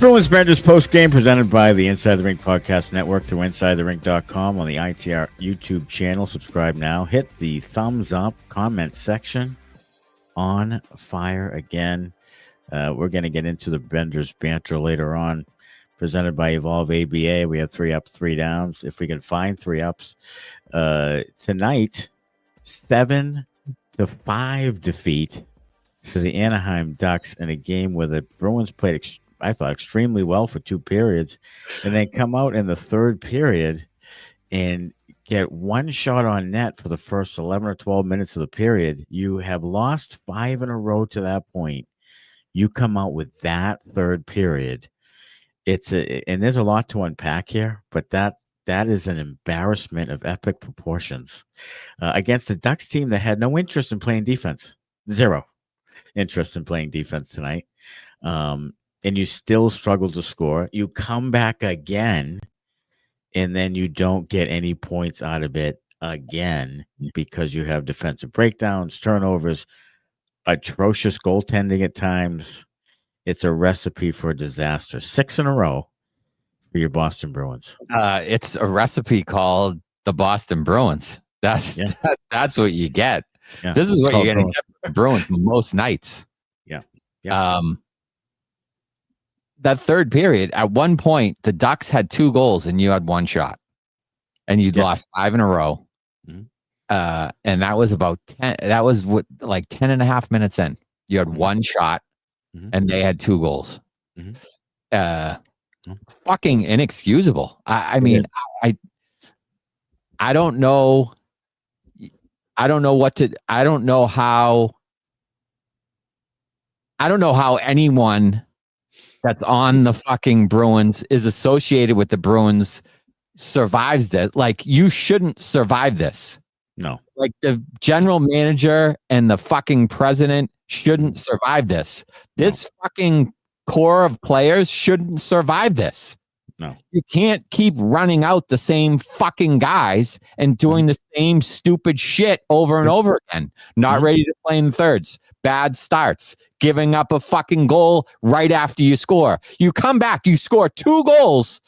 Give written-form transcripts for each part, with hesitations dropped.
Bruins Benders post game presented by the Inside the Rink Podcast Network through InsideTheRink.com on the ITR YouTube channel. Subscribe now. Hit the thumbs up. Comment section on fire again. We're going to get into the Benders banter later on. Presented by Evolve ABA. We have 3 ups, 3 downs. If we can find 3 ups tonight, 7-5 defeat to the Anaheim Ducks in a game where the Bruins played, I thought, extremely well for 2 periods, and then come out in the third period and get 1 shot on net for the first 11 or 12 minutes of the period. You have lost 5 in a row to that point. You come out with that third period. And there's a lot to unpack here, but that is an embarrassment of epic proportions against the Ducks team that had no interest in playing defense. 0 interest in playing defense tonight. And you still struggle to score. You come back again, and then you don't get any points out of it again because you have defensive breakdowns, turnovers, atrocious goaltending at times. It's a recipe for disaster. 6 in a row for your Boston Bruins. It's a recipe called the Boston Bruins. That's what you get. Yeah. This is what you're going to get from the Bruins most nights. Yeah. That third period, at one point, the Ducks had 2 goals and you had 1 shot. And you'd lost 5 in a row. Mm-hmm. And that was about 10. That was like 10 and a half minutes in. You had 1 shot. Mm-hmm. And they had 2 goals. Mm-hmm. It's fucking inexcusable. I mean, I don't know. I don't know how anyone that's on the fucking Bruins is associated with the Bruins survives this. Like, you shouldn't survive this. No. Like, the general manager and the fucking president shouldn't survive this. This fucking core of players shouldn't survive this. No. You can't keep running out the same fucking guys and doing the same stupid shit over and over again. Not ready to play in thirds. Bad starts. Giving up a fucking goal right after you score. You come back, you score 2 goals,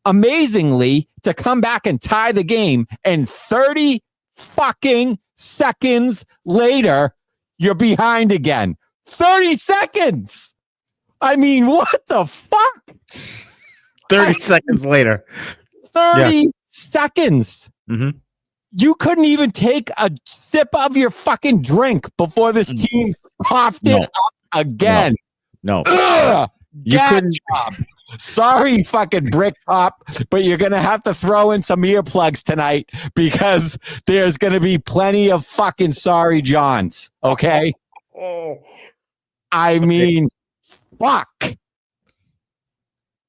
amazingly, to come back and tie the game, and 30 fucking seconds later, you're behind again. 30 seconds. I mean, what the fuck? 30 seconds later. 30 seconds. Mm-hmm. You couldn't even take a sip of your fucking drink before this team coughed it up again. No. You couldn't. Job. Sorry, fucking brick top, but you're going to have to throw in some earplugs tonight because there's going to be plenty of fucking sorry Johns. Okay? I mean, fuck.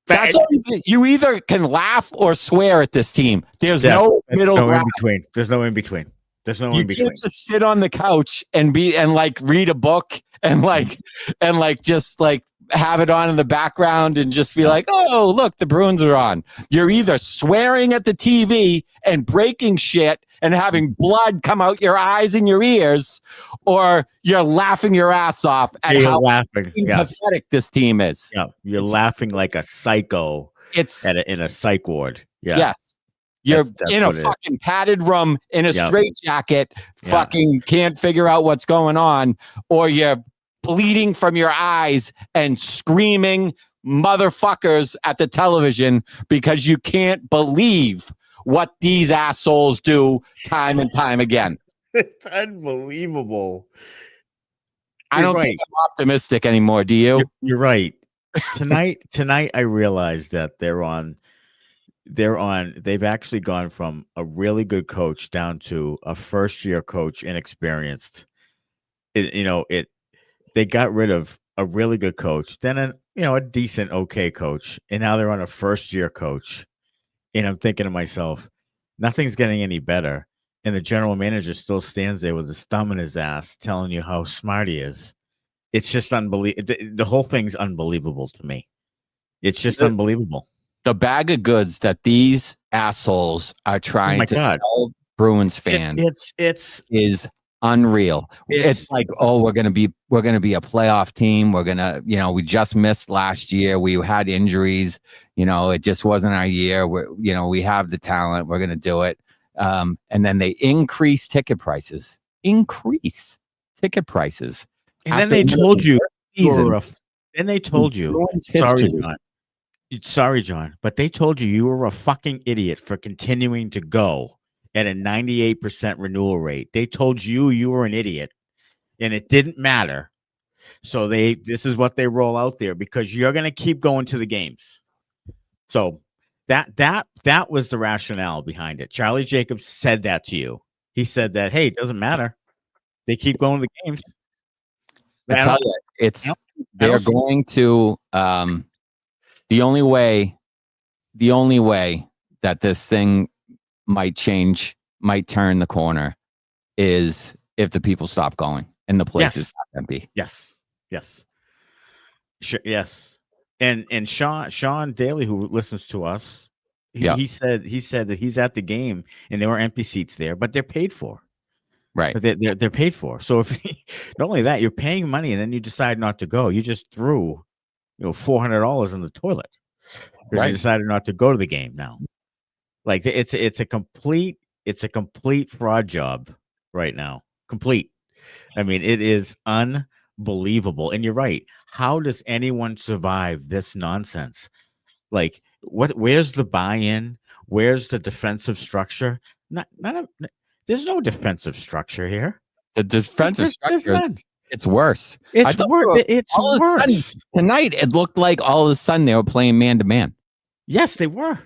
That's all you either can laugh or swear at this team. There's no middle ground. There's no in between. You can't just sit on the couch and read a book and just have it on in the background and just be like, oh, look, the Bruins are on. You're either swearing at the TV and breaking shit and having blood come out your eyes and your ears, or you're laughing your ass off at how pathetic this team is. Yeah, you're laughing like a psycho in a psych ward. Yeah. Yes. You're in a fucking padded room in a straitjacket, fucking can't figure out what's going on, or you're bleeding from your eyes and screaming motherfuckers at the television because you can't believe what these assholes do time and time again. It's unbelievable. I don't think I'm optimistic anymore. Do you? You're right. Tonight I realized that they've actually gone from a really good coach down to a first-year coach, inexperienced. They got rid of a really good coach, then a decent, okay coach, and now they're on a first-year coach. And I'm thinking to myself, nothing's getting any better. And the general manager still stands there with his thumb in his ass telling you how smart he is. It's just unbelievable. The whole thing's unbelievable to me. It's just unbelievable. The bag of goods that these assholes are trying to sell Bruins fans is unreal. It's like, oh, we're gonna be a playoff team. We're gonna, we just missed last year. We had injuries. It just wasn't our year. We have the talent. We're gonna do it. And then they increase ticket prices. And then they told you. Then they told you. Sorry, John, but they told you were a fucking idiot for continuing to go at a 98% renewal rate. They told you were an idiot, and it didn't matter. So this is what they roll out there because you're going to keep going to the games. So that was the rationale behind it. Charlie Jacobs said that to you. He said that, hey, it doesn't matter. They keep going to the games. I tell you, they're going to the only way that this thing might turn the corner is if the people stop going and the place is empty. Yes. Sure, yes. And Sean Daly, who listens to us, he said that he's at the game and there were empty seats there, but they're paid for. Right. But they're paid for. So if not only that, you're paying money and then you decide not to go. You just threw $400 in the toilet because you decided not to go to the game now. Like it's a complete fraud job right now. Complete. I mean, it is unbelievable. And you're right. How does anyone survive this nonsense? Like where's the buy-in? Where's the defensive structure? There's no defensive structure here. The defensive structure, it's worse. It's worse. Tonight, it looked like all of a sudden they were playing man-to-man. Yes, they were.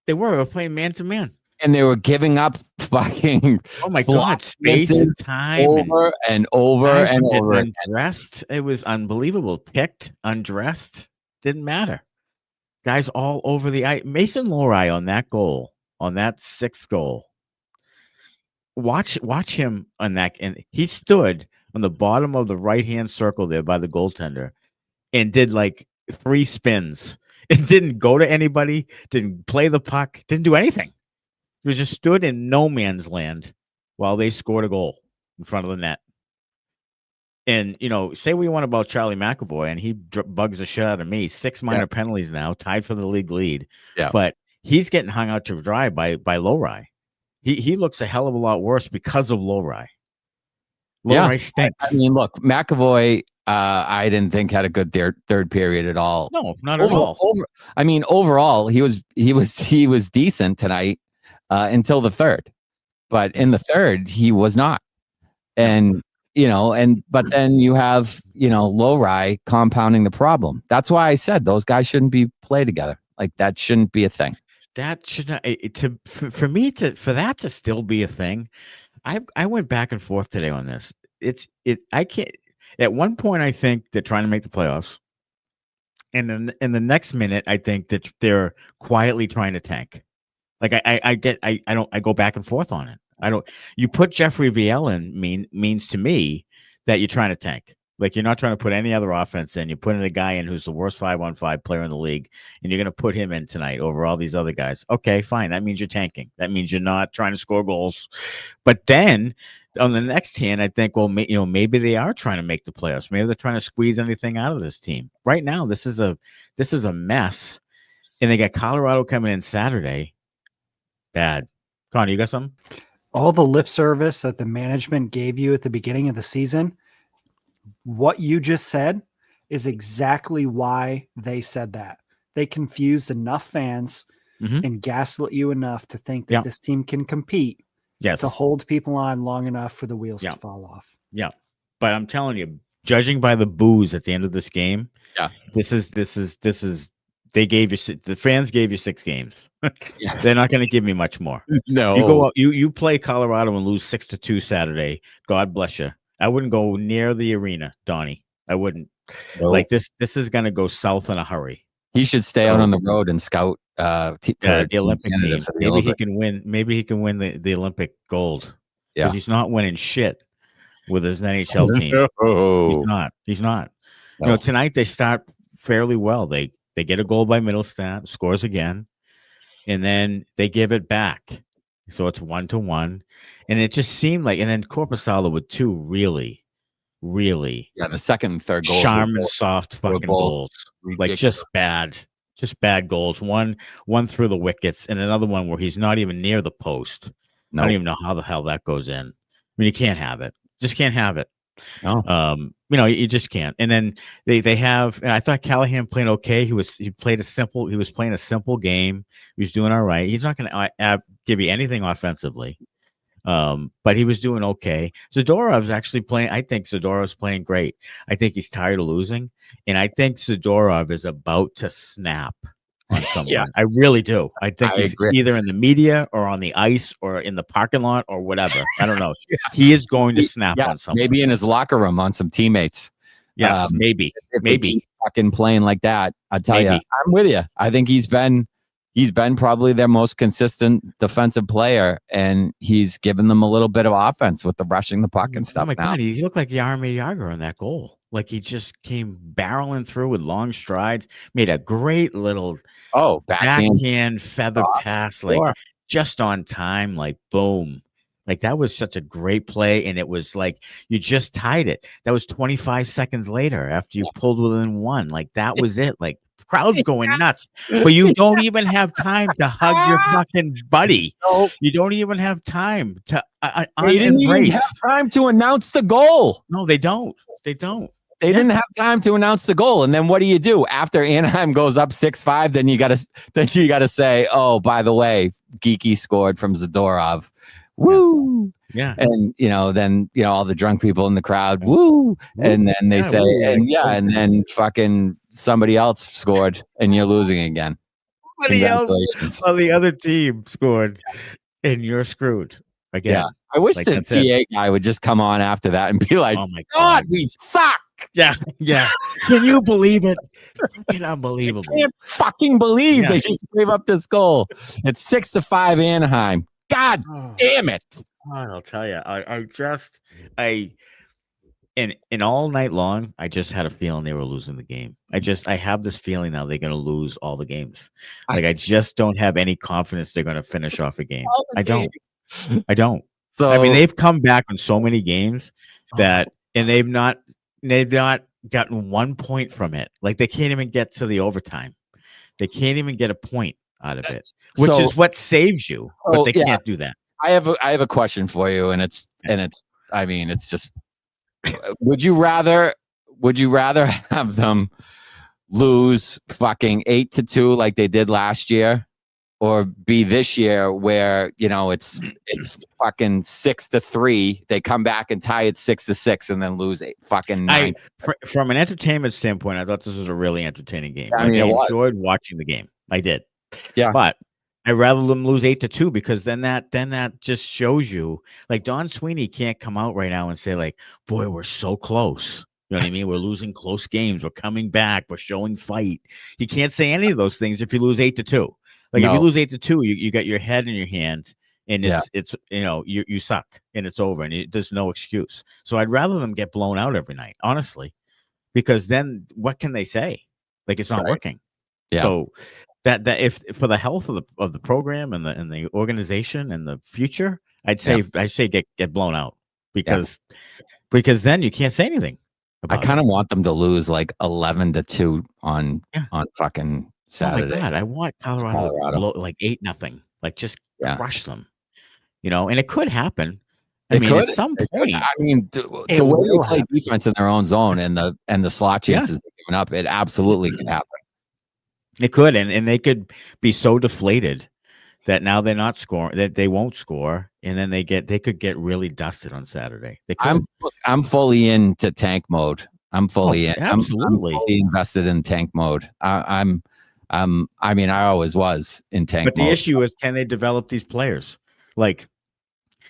They were playing man-to-man. And they were giving up fucking God, space and time. Over and over and over. Undressed. It was unbelievable. Picked, undressed. Didn't matter. Guys all over the ice. Mason Lohrei on that goal, on that sixth goal. Watch him on that, and he stood on the bottom of the right-hand circle there by the goaltender and did like 3 spins. It didn't go to anybody, didn't play the puck, didn't do anything. He just stood in no man's land while they scored a goal in front of the net. And, say what you want about Charlie McAvoy, and he bugs the shit out of me. 6 minor penalties now, tied for the league lead. Yeah. But he's getting hung out to dry by Lohrei. He looks a hell of a lot worse because of Lohrei. Lohrei stinks. I mean, look, McAvoy, I didn't think had a good third period at all. No, not at all. Overall, he was decent tonight until the third, but in the third he was not. And but then you have Lohrei compounding the problem. That's why I said those guys shouldn't be play together. Like that shouldn't be a thing. That should not, for that to still be a thing. I went back and forth today on this. I can't. At one point, I think they're trying to make the playoffs, and then in the next minute, I think that they're quietly trying to tank. Like I go back and forth on it. You put Jeffrey Viel in means to me that you're trying to tank. Like you're not trying to put any other offense in. You're putting a guy in who's the worst 5-on-5 player in the league, and you're going to put him in tonight over all these other guys. Okay, fine. That means you're tanking. That means you're not trying to score goals. But then on the next hand, I think, well, maybe they are trying to make the playoffs. Maybe they're trying to squeeze anything out of this team. Right now, this is a mess, and they got Colorado coming in Saturday. Bad. Connor, you got something? All the lip service that the management gave you at the beginning of the season, what you just said is exactly why they said that. They confused enough fans and gaslit you enough to think that this team can compete to hold people on long enough for the wheels to fall off. Yeah. But I'm telling you, judging by the boos at the end of this game, this is the fans gave you 6 games. They're not going to give me much more. No. You go out, you play Colorado and lose 6-2 Saturday. God bless you. I wouldn't go near the arena, Donnie. I wouldn't. Nope. Like this is going to go south in a hurry. He should stay out on the road and scout the Olympic team. Maybe he can win the Olympic gold. Because he's not winning shit with his NHL team. No. He's not. No. Tonight they start fairly well. They get a goal by Middlestat, scores again, and then they give it back. So it's 1-1. And it just seemed like, and then Korpisalo with two really, really the second and third goals Charmin soft fucking goals. Ridiculous. Like just bad goals. One through the wickets and another one where he's not even near the post. I don't even know how the hell that goes in. I mean, you can't have it. Just can't have it. No. You just can't. And then they have, and I thought Callahan played okay. He was playing a simple game. He was doing all right. He's not going to give you anything offensively. But he was doing okay. Zadorov's actually playing. I think Zadorov's playing great. I think he's tired of losing. And I think Zadorov is about to snap on someone. Yeah. I really do. I think he's agree. either in the media or on the ice or in the parking lot or whatever. I don't know. He is going to snap on someone. Maybe in his locker room on some teammates. Yes, maybe. If they keep fucking playing like that, I tell you, I'm with you. I think he's been probably their most consistent defensive player, and he's given them a little bit of offense with the rushing the puck and stuff. Oh my God, he looked like Jaromir Jagr on that goal. Like he just came barreling through with long strides, made a great little backhand feather pass, like just on time, like boom. Like that was such a great play, and it was like you just tied it. That was 25 seconds later after you pulled within one. Like that was it. Like crowd's going nuts, but you don't even have time to hug your fucking buddy. Nope. You don't even have time to they didn't even have time to announce the goal. No, they don't. They don't. They didn't have time to announce the goal. And then what do? After Anaheim goes up 6-5, then you gotta say, oh, by the way, Geekie scored from Zadorov. Woo! Yeah. And then all the drunk people in the crowd, woo! And then they say, and then fucking somebody else scored, and you're losing again. Somebody else on the other team scored, and you're screwed again. Yeah. I wish the PA guy would just come on after that and be like, "Oh my God, we suck." Yeah. Can you believe it? Fucking unbelievable. I can't fucking believe they just gave up this goal. It's 6-5 Anaheim. God damn it. I'll tell you, and all night long, I just had a feeling they were losing the game. I have this feeling now they're going to lose all the games. Like I just don't have any confidence they're going to finish off a game. I don't. So I mean, they've come back in so many games and they've not gotten 1 point from it. Like they can't even get to the overtime. They can't even get a point out of it, which is what saves you. But they can't do that. I have a question for you, and it's just, would you rather have them lose fucking 8-2 like they did last year, or be this year where it's fucking 6-3, they come back and tie it 6-6 and then lose 9. From an entertainment standpoint, I thought this was a really entertaining game. I enjoyed watching the game. I did. Yeah. But I'd rather them lose 8-2 because then that just shows you, like, Don Sweeney can't come out right now and say, like, boy, we're so close. You know what I mean? We're losing close games. We're coming back. We're showing fight. He can't say any of those things if you lose 8-2. Like if you lose 8-2, you got your head in your hand, and it's you suck, and it's over, and there's no excuse. So I'd rather them get blown out every night, honestly, because then what can they say? Like it's not working. Yeah. So that if for the health of the program and the organization and the future, I'd say get blown out because then you can't say anything. I kind of want them to lose like 11-2 on fucking Saturday. Oh my God, I want Colorado to blow like 8-0, like just crush them. And it could happen. At some point. I mean, the way they play defense in their own zone and the slot chances they're giving up, it absolutely could happen. It could, and they could be so deflated that now they're not scoring, that they won't score, and then they could get really dusted on Saturday. I'm fully into tank mode. I'm fully in. Absolutely. I'm fully invested in tank mode. I always was in tank mode. But the issue is, can they develop these players? Like,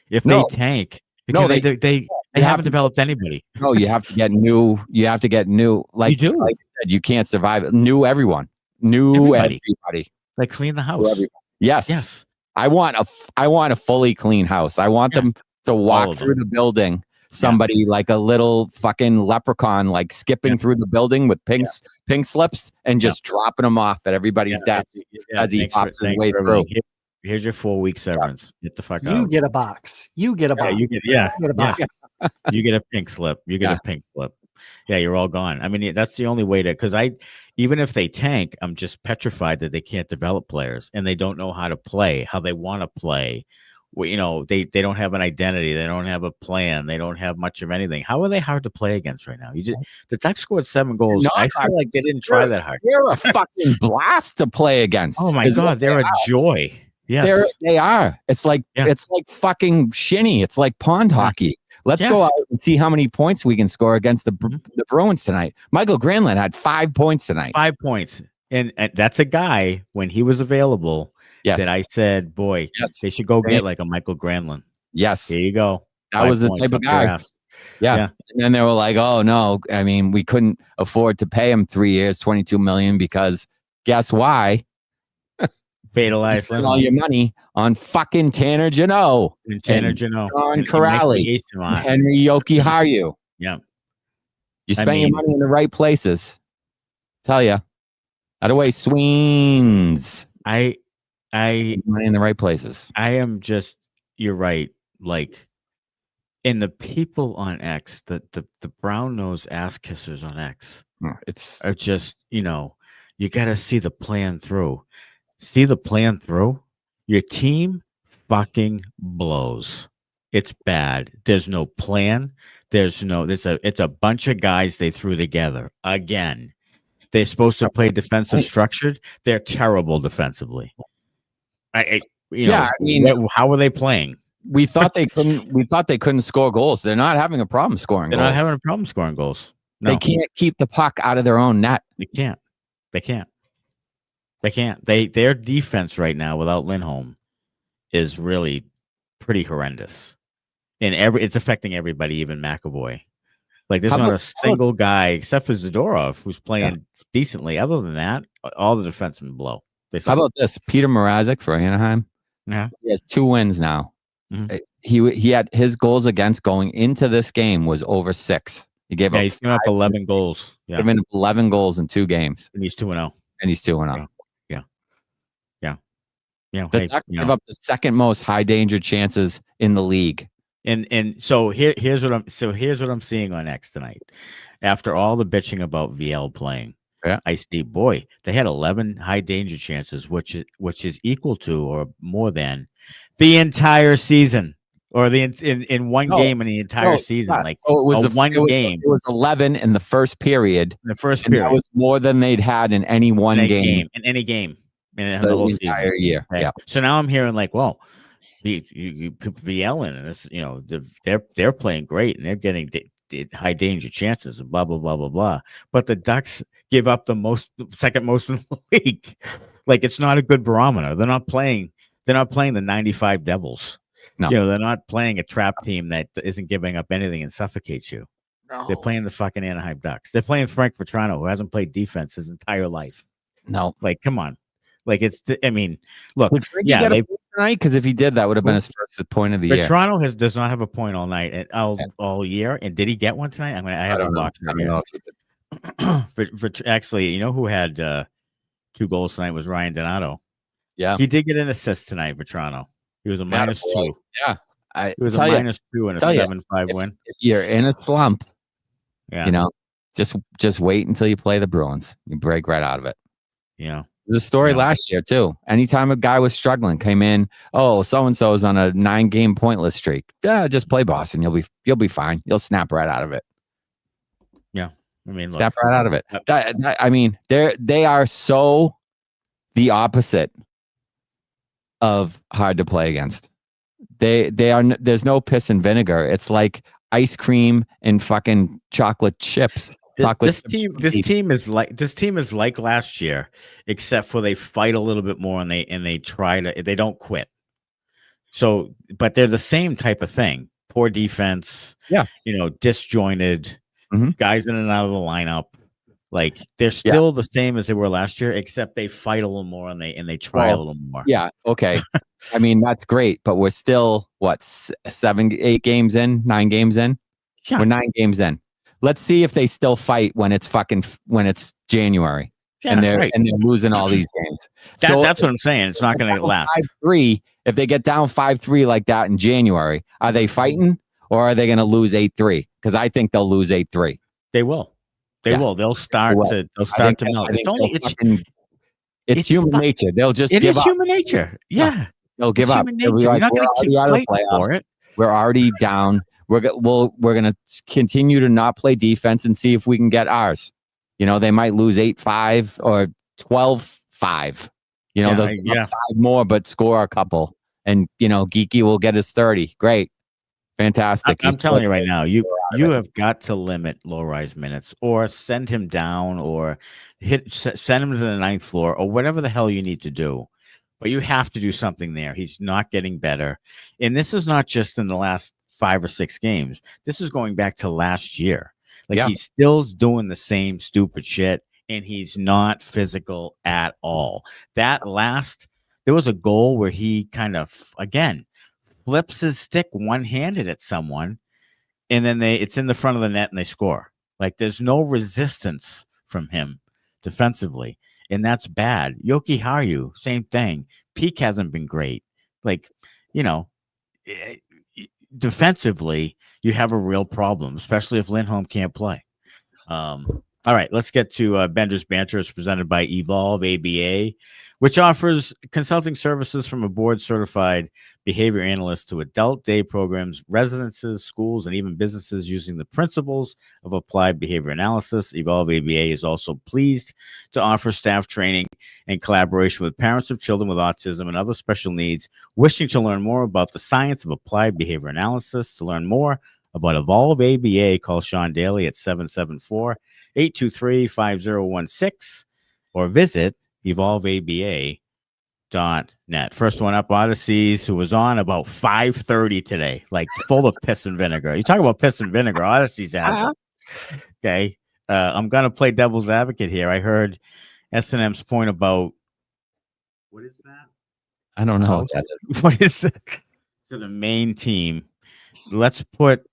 if they tank, they haven't developed anybody. No, you have to get new. You have to get new. Like you do. Like you said, you can't survive. New everyone. Everybody. Like clean the house. Yes. I want a fully clean house. I want them to walk through the building. Somebody like a little fucking leprechaun, like skipping through the building with pink slips and just dropping them off at everybody's desk as he pops his way through. here's your 4-week severance. Get the fuck out. You get a box. You get a box. You get a box. You get a pink slip. You get a pink slip. Yeah, you're all gone. I mean, that's the only way to, because even if they tank, I'm just petrified that they can't develop players and they don't know how to play, how they want to play. Well, you know, they don't have an identity. They don't have a plan. They don't have much of anything. How are they hard to play against right now? The Ducks scored 7 goals. I feel like they didn't try that hard. They're a fucking blast to play against. Oh my God, they're a joy. Yes, they are. It's like fucking shinny. It's like pond hockey. Let's go out and see how many points we can score against the Bruins tonight. Michael Granlund had 5 points tonight. 5 points, and that's a guy when he was available. Yes. That I said, boy, they should go get like a Michael Granlund. Yes. Here you go. That was the type of guy. Yeah. And then they were like, oh, no. I mean, we couldn't afford to pay him 3 years, $22 million, because guess why? Paid Elias Lindholm. All your money on fucking Tanner Jeannot. And Tanner Jeannot. On Corrali. Henry Yoki Haru. Yeah. You spend your money in the right places. Tell you. Out of way, Sweens. Money in the right places. I am just, you're right. Like, and the people on X, the brown nose ass kissers on X, are just, you got to see the plan through. See the plan through. Your team fucking blows. It's bad. There's no plan. It's a bunch of guys they threw together again. They're supposed to play defensive structured. They're terrible defensively. How are they playing? We thought they couldn't. We thought they couldn't score goals. They're not having a problem scoring. They're not having a problem scoring goals. No. They can't keep the puck out of their own net. They can't. Their defense right now without Lindholm is really pretty horrendous. And it's affecting everybody, even McAvoy. Like, there's not a single guy except for Zadorov who's playing decently. Other than that, all the defensemen blow. How about this? Peter Mrazek for Anaheim. Yeah, he has 2 wins now. Mm-hmm. He had his goals against going into this game was over 6. He gave up. He's given up 11 goals. Yeah, given up 11 goals in 2 games, and he's 2-0. Yeah. The Ducks give up the second most high danger chances in the league. And so here's what I'm seeing on X tonight. After all the bitching about VL playing, I see, boy, they had 11 high danger chances, which is equal to or more than the entire season, or in one game in the entire season. Like, it was one game. It was 11 in the first period. That was more than they'd had in any one game. In any game in the whole entire season. Year. Okay. Yeah. So now I'm hearing like, well, you put VL in, and this, they're playing great, and they're getting high danger chances, and blah blah blah blah blah. But the Ducks give up the second most in the league. Like, it's not a good barometer. They're not playing the 95 Devils. No, they're not playing a trap team that isn't giving up anything and suffocates you. No. They're playing the fucking Anaheim Ducks. They're playing Frank Vetrano, who hasn't played defense his entire life. No, like, come on. Like, look, did Frankie get a point tonight? Because if he did, that would have been his first point of the year. Vetrano does not have a point all night and all year. And did he get one tonight? I haven't watched it. I don't know if he did. Actually, you know who had 2 goals tonight was Ryan Donato. Yeah, he did get an assist tonight. Vetrano. He was a -2. Yeah, it was a -2 and a 7-5 win. If you're in a slump, just wait until you play the Bruins. You break right out of it. Yeah. There's a story last year too. Anytime a guy was struggling, came in, so and so is on a 9-game pointless streak. Yeah, just play Boston. You'll be fine. You'll snap right out of it. Yeah, snap right out of it. They are so the opposite of hard to play against. They are. There's no piss and vinegar. It's like ice cream and fucking chocolate chips. This team is like last year, except for they fight a little bit more and they don't quit. So, but they're the same type of thing. Poor defense. Yeah. Disjointed guys in and out of the lineup. Like, they're still the same as they were last year, except they fight a little more and they try a little more. Yeah. Okay. That's great, but we're still 7-8 games in, 9 games in. Yeah. We're 9 games in. Let's see if they still fight when it's January. and they're losing all these games. That's what I'm saying. It's not going to last. 5-3. If they get down 5-3 like that in January, are they fighting or are they going to lose 8-3? Because I think they'll lose 8-3. They will. They will. They'll start to melt. It's human nature. They'll just give up. It is human nature. Yeah. They'll give up. You're not going to keep fighting for it. We're already down. We're going to continue to not play defense and see if we can get ours. They might lose 8-5 or 12-5. They'll give up 5 more, but score a couple. And Geekie will get his 30. Great, fantastic. I'm telling you right now, you have got to limit Lohrei's minutes, or send him down, or send him to the 9th floor, or whatever the hell you need to do. But you have to do something there. He's not getting better, and this is not just in the last 5 or 6 games. This is going back to last year. He's still doing the same stupid shit, and he's not physical at all. There was a goal where he kind of, again, flips his stick one-handed at someone, and then it's in the front of the net and they score. There's no resistance from him defensively, and that's bad. Yoki Haru, same thing. Peeke hasn't been great. Defensively, you have a real problem, especially if Lindholm can't play. All right, let's get to Benders Banter. It's presented by Evolve ABA, which offers consulting services from a board-certified behavior analyst to adult day programs, residences, schools, and even businesses using the principles of applied behavior analysis. Evolve ABA is also pleased to offer staff training and collaboration with parents of children with autism and other special needs wishing to learn more about the science of applied behavior analysis. To learn more about Evolve ABA, call Sean Daly at 774-823-5016 or visit evolveaba.net. First one up, Odysseys, who was on about 5:30 today, full of piss and vinegar. You talk about piss and vinegar, Odysseys has it. Okay. I'm going to play devil's advocate here. I heard S&M's point about, what is that? I don't know what that is. What is that? To the main team. Let's put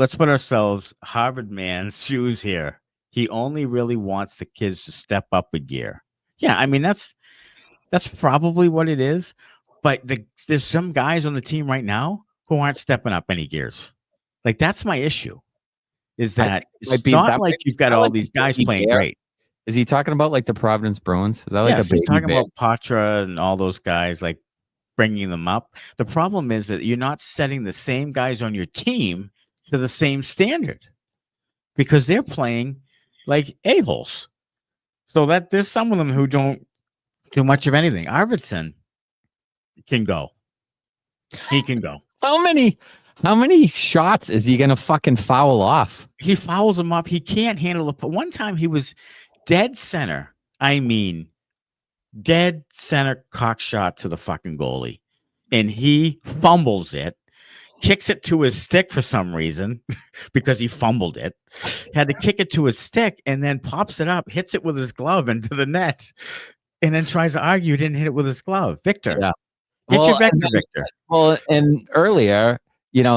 ourselves Harvard man's shoes here. He only really wants the kids to step up a gear. Yeah, I mean that's probably what it is. But there's some guys on the team right now who aren't stepping up any gears. That's my issue. Is that it's not like you've got all these guys playing great. Is he talking about the Providence Bruins? Is that he's talking about Poitras and all those guys, bringing them up. The problem is that you're not setting the same guys on your team to the same standard because they're playing like a-holes. So that there's some of them who don't do much of anything. Arvidsson can go. He can go. How many shots is he going to fucking foul off? He fouls them up. He can't handle it. But one time he was dead center. I mean, dead center cock shot to the fucking goalie. And he fumbles it. Kicks it to his stick for some reason because he fumbled it. Had to kick it to his stick and then pops it up, hits it with his glove into the net, and then tries to argue he didn't hit it with his glove. Victor, get your Victor, Victor. Well, and earlier,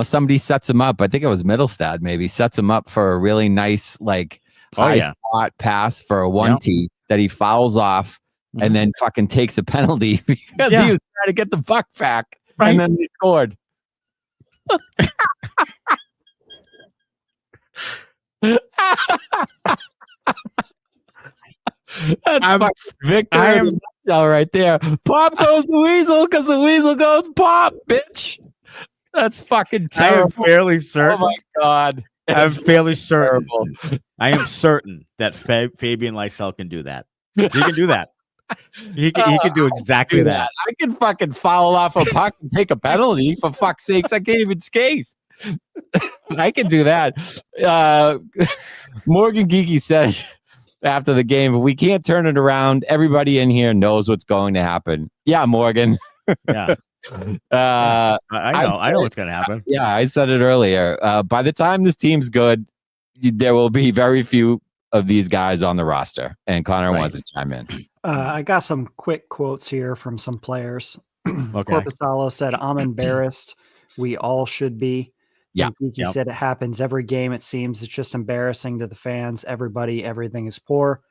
somebody sets him up. I think it was Middlestad, maybe sets him up for a really nice, high spot pass for a 1-T that he fouls off and then fucking takes a penalty because he was trying to get the puck back, and then he scored. That's Victor. I am right there. Pop goes the weasel because the weasel goes pop, bitch. That's fucking terrible. I am fairly certain. Oh my god. I'm fairly certain. I am certain that Fabian Lysell can do that. He can do that. He can do exactly that. I can fucking foul off a puck and take a penalty. For fuck's sakes, I can't even skate. I can do that. Morgan Geekie said after the game, if we can't turn it around, everybody in here knows what's going to happen. Yeah, Morgan. Yeah. I know what's going to happen. Yeah, I said it earlier. By the time this team's good, there will be very few of these guys on the roster. And Connor wants to chime in. I got some quick quotes here from some players. Okay. Korpisalo said, "I'm embarrassed. We all should be." Yeah. He said it happens every game. It seems it's just embarrassing to the fans. Everything is poor.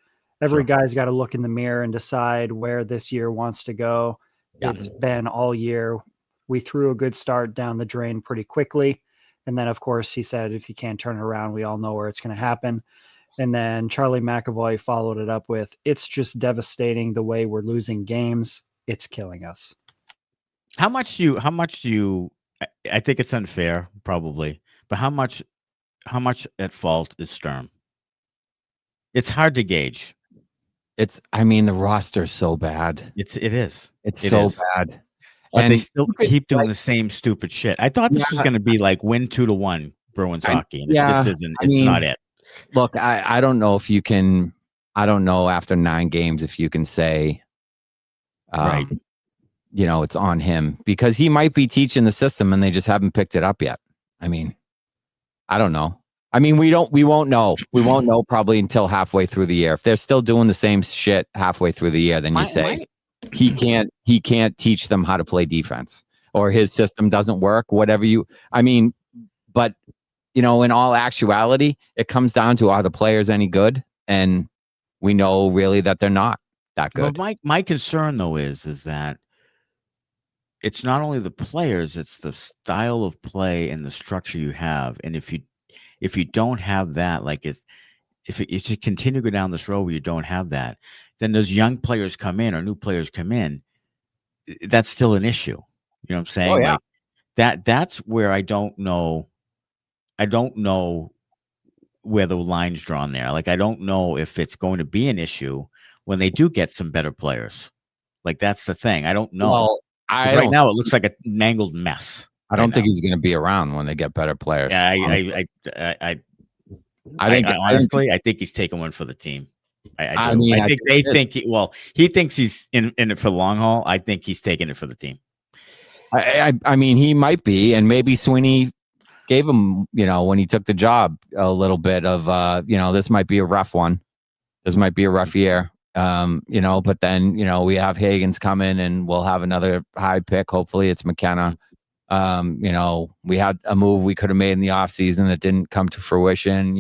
Every guy's got to look in the mirror and decide where this year wants to go. Yeah. It's been all year. We threw a good start down the drain pretty quickly. And then, of course, he said, if you can't turn it around, we all know where it's going to happen. And then Charlie McAvoy followed it up with, it's just devastating the way we're losing games. It's killing us. How much do you, I think it's unfair, probably, but how much at fault is Sturm? It's hard to gauge. The roster is so bad. It is. It is bad. But And they still keep doing the same stupid shit. I thought this was going to be like win 2-1 Bruins hockey. And it just isn't. It's not it. Look, I don't know if you can. I don't know after 9 games if you can say, right. It's on him, because he might be teaching the system and they just haven't picked it up yet. I don't know. We won't know. We won't know probably until halfway through the year. If they're still doing the same shit halfway through the year, then you say he can't teach them how to play defense, or his system doesn't work, whatever but in all actuality, it comes down to, are the players any good? And we know really that they're not that good. Well, my concern though is that it's not only the players, it's the style of play and the structure you have. And if you don't have that, like if you continue to go down this road where you don't have that, then those young players come in or new players come in, that's still an issue. You know what I'm saying? Oh, yeah. Like that's where I don't know where the line's drawn there. Like, I don't know if it's going to be an issue when they do get some better players. Like, that's the thing. I don't know. Well, right now it looks like a mangled mess. I don't think he's going to be around when they get better players. Yeah, I think he's taking one for the team. He thinks he's in it for the long haul. I think he's taking it for the team. He might be, and maybe Sweeney gave him, when he took the job, a little bit of, this might be a rough one. This might be a rough year. But then, we have Hagen's coming and we'll have another high pick. Hopefully it's McKenna. We had a move we could have made in the offseason that didn't come to fruition.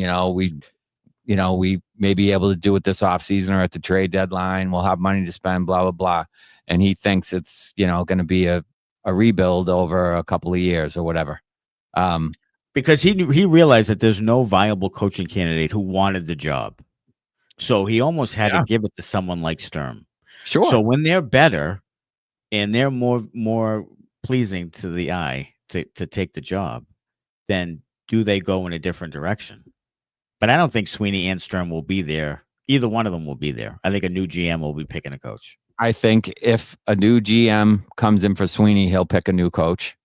We may be able to do it this offseason or at the trade deadline. We'll have money to spend, blah, blah, blah. And he thinks it's, going to be a rebuild over a couple of years or whatever. Because he realized that there's no viable coaching candidate who wanted the job. So he almost had to give it to someone like Sturm. Sure. So when they're better and they're more pleasing to the eye to take the job, then do they go in a different direction? But I don't think Sweeney and Sturm will be there. Either one of them will be there. I think a new GM will be picking a coach. I think if a new GM comes in for Sweeney, he'll pick a new coach.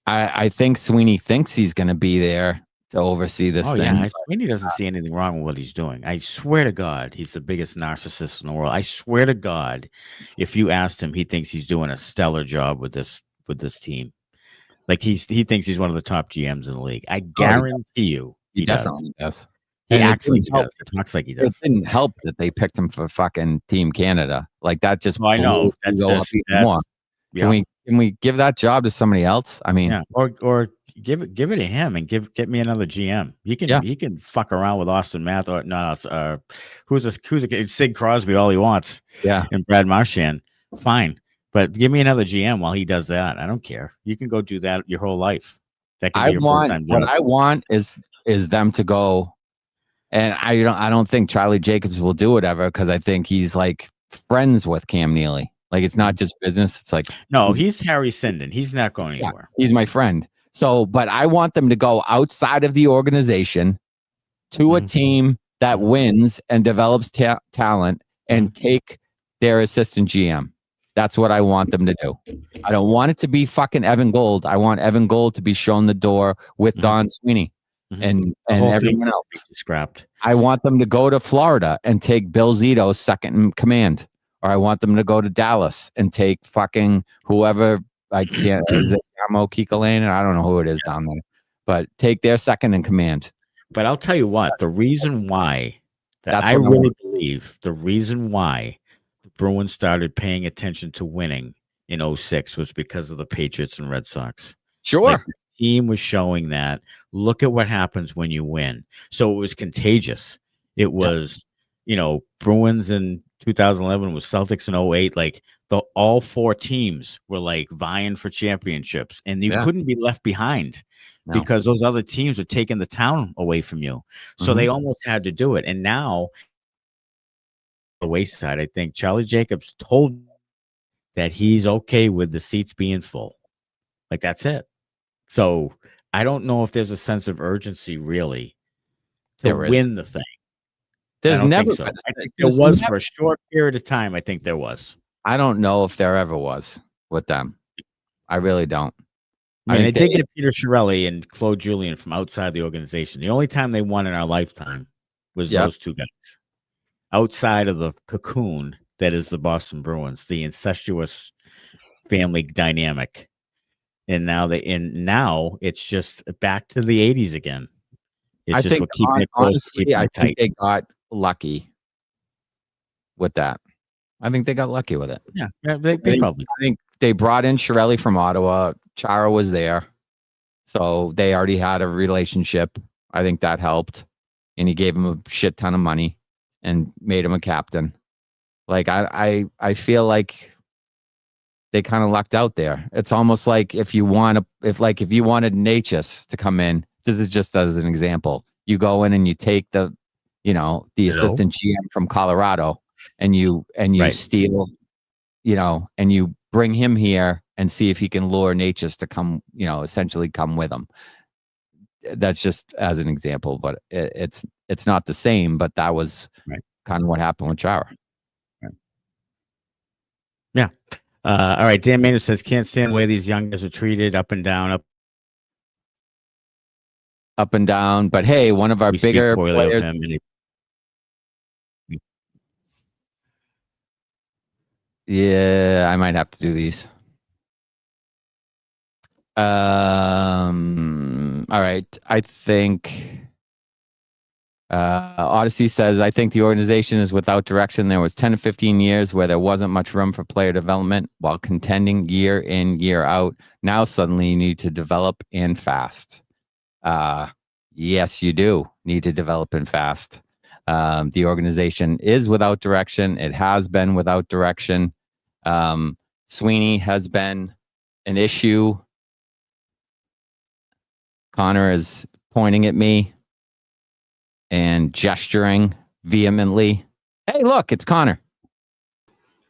I think Sweeney thinks he's going to be there to oversee this thing. Yeah. Sweeney doesn't see anything wrong with what he's doing. I swear to God, he's the biggest narcissist in the world. I swear to God, if you asked him, he thinks he's doing a stellar job with this team. Like he thinks he's one of the top GMs in the league. I guarantee you, he definitely does. He acts like he does. It talks like he does. It didn't help that they picked him for fucking Team Canada. Like that just. I know. More. Yeah. Can we give that job to somebody else? Or give it to him and get me another GM. He can fuck around with Austin Math or who's Sid Crosby all he wants. Yeah, and Brad Marchand. Fine, but give me another GM while he does that. I don't care. You can go do that your whole life. That can be your full-time job. What I want is them to go. And I don't think Charlie Jacobs will do whatever, because I think he's like friends with Cam Neely. Like, it's not just business. It's like, no, he's Harry Sinden. He's not going anywhere. He's my friend. So, but I want them to go outside of the organization to a team that wins and develops talent and take their assistant GM. That's what I want them to do. I don't want it to be fucking Evan Gold. I want Evan Gold to be shown the door with Don Sweeney and everyone else. Scrapped. I want them to go to Florida and take Bill Zito's second in command. Or I want them to go to Dallas and take fucking whoever, I can't, is it Amo Keekalane? I don't know who it is down there, but take their second in command. But I'll tell you what, the reason why I really believe the reason why the Bruins started paying attention to winning in 2006 was because of the Patriots and Red Sox. Sure. Like, the team was showing that, look at what happens when you win. So it was contagious. It was, Bruins in 2011 was Celtics in 08. Like all four teams were like vying for championships, and you couldn't be left behind because those other teams were taking the town away from you. So they almost had to do it. And now the wayside, I think Charlie Jacobs told that he's okay with the seats being full. Like, that's it. So I don't know if there's a sense of urgency really to win the thing. There's never so. I think there was for a short period of time. I think there was. I don't know if there ever was with them. I really don't. I mean, they did get Peter Chiarelli and Claude Julien from outside the organization. The only time they won in our lifetime was those two guys. Outside of the cocoon that is the Boston Bruins, the incestuous family dynamic. And now it's just back to the 80s again. It's just what keeping it close. Honestly, I think they got lucky with that. I think they got lucky with it. Yeah, they probably. I think they brought in Chiarelli from Ottawa. Chara was there, so they already had a relationship. I think that helped, and he gave him a shit ton of money and made him a captain. Like I feel like they kind of lucked out there. It's almost like if you wanted Natchez to come in, this is just as an example. You go in and you take the assistant GM from Colorado and you steal, and you bring him here and see if he can lure Natchez to come, essentially come with him. That's just as an example, but it's not the same, but that was kind of what happened with Chara. Right. Yeah. All right. Dan Maynard says, can't stand the way these young guys are treated, up and down, up and down. But hey, one of our bigger players. Yeah, I might have to do these. All right. I think Odyssey says, I think the organization is without direction. There was 10 to 15 years where there wasn't much room for player development while contending year in, year out. Now suddenly you need to develop and fast. Yes, you do need to develop and fast. The organization is without direction. It has been without direction. Sweeney has been an issue. Connor is pointing at me and gesturing vehemently. Hey, look, it's Connor.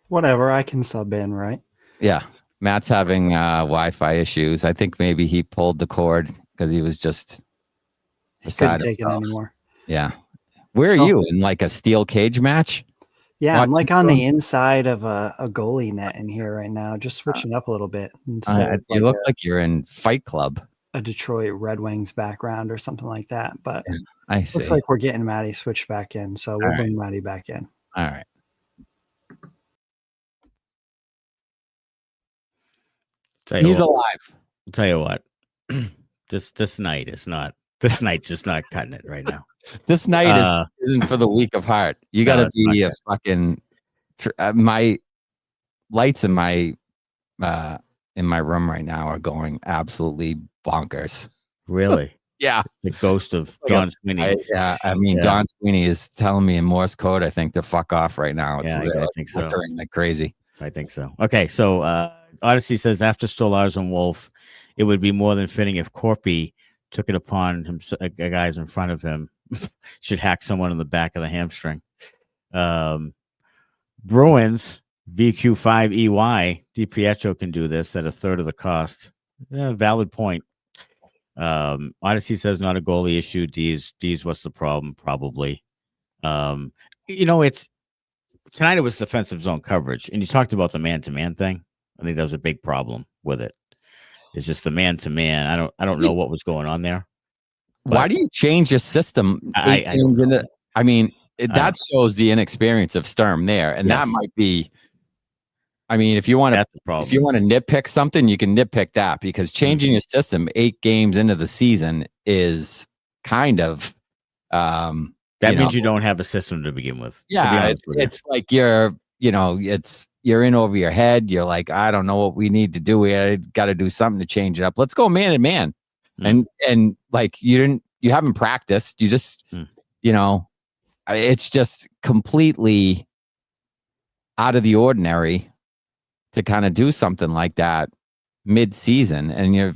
Whatever, I can sub in, right? Yeah. Matt's having Wi-Fi issues. I think maybe he pulled the cord because he was just couldn't take it anymore. Yeah. Where are you? In like a steel cage match? Yeah, I'm like on the inside of a goalie net in here right now, just switching up a little bit. You look like you're in Fight Club. A Detroit Red Wings background or something like that. But I see. Looks like we're getting Matty switched back in, so we'll bring Matty back in. All right. He's alive. I'll tell you what. This night's just not cutting it right now. This night isn't for the weak of heart. You got to be a fucking. My lights in my room right now are going absolutely bonkers. Really? Yeah. The ghost of Don Sweeney. Don Sweeney is telling me in Morse code, I think, to fuck off right now. It's I think so. Like crazy. I think so. Okay, so Odyssey says, after Stolarz and Wolf, it would be more than fitting if Korpi took it upon himself, guys in front of him should hack someone in the back of the hamstring. Bruins, VQ5EY, DiPietro can do this at a third of the cost. Yeah, valid point. Odyssey says not a goalie issue. D's what's the problem? Probably. It's tonight it was defensive zone coverage, and you talked about the man-to-man thing. I think that was a big problem with it. It's just the man-to-man. I don't know what was going on there. Why do you change your system? That shows the inexperience of Sturm there, and that might be. I mean, if you want to nitpick something, you can nitpick that, because changing your system 8 games into the season is kind of that means you don't have a system to begin with. Yeah, it's like you're in over your head. You're like, I don't know what we need to do. We got to do something to change it up. Let's go man to man. And like you haven't practiced. You just it's just completely out of the ordinary to kind of do something like that mid-season. And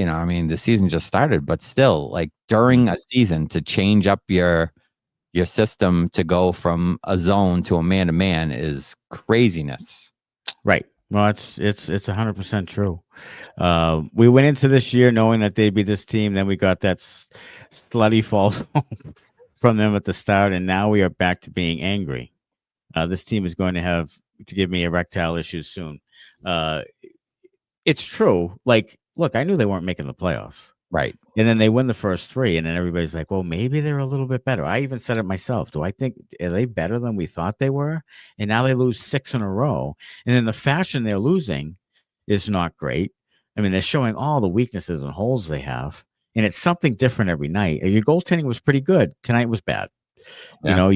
I mean, the season just started, but still, like during a season to change up your system to go from a zone to a man-to-man is craziness. Right. Well, it's 100% true. We went into this year knowing that they'd be this team. Then we got that slutty false hope from them at the start, and now we are back to being angry. This team is going to give me erectile issues soon. It's true. Like, look, I knew they weren't making the playoffs. Right. And then they win the first 3, and then everybody's like, well, maybe they're a little bit better. I even said it myself. Do I think, are they better than we thought they were? And now they lose 6 in a row. And in the fashion they're losing is not great. I mean, they're showing all the weaknesses and holes they have. And it's something different every night. Your goaltending was pretty good. Tonight was bad. Yeah.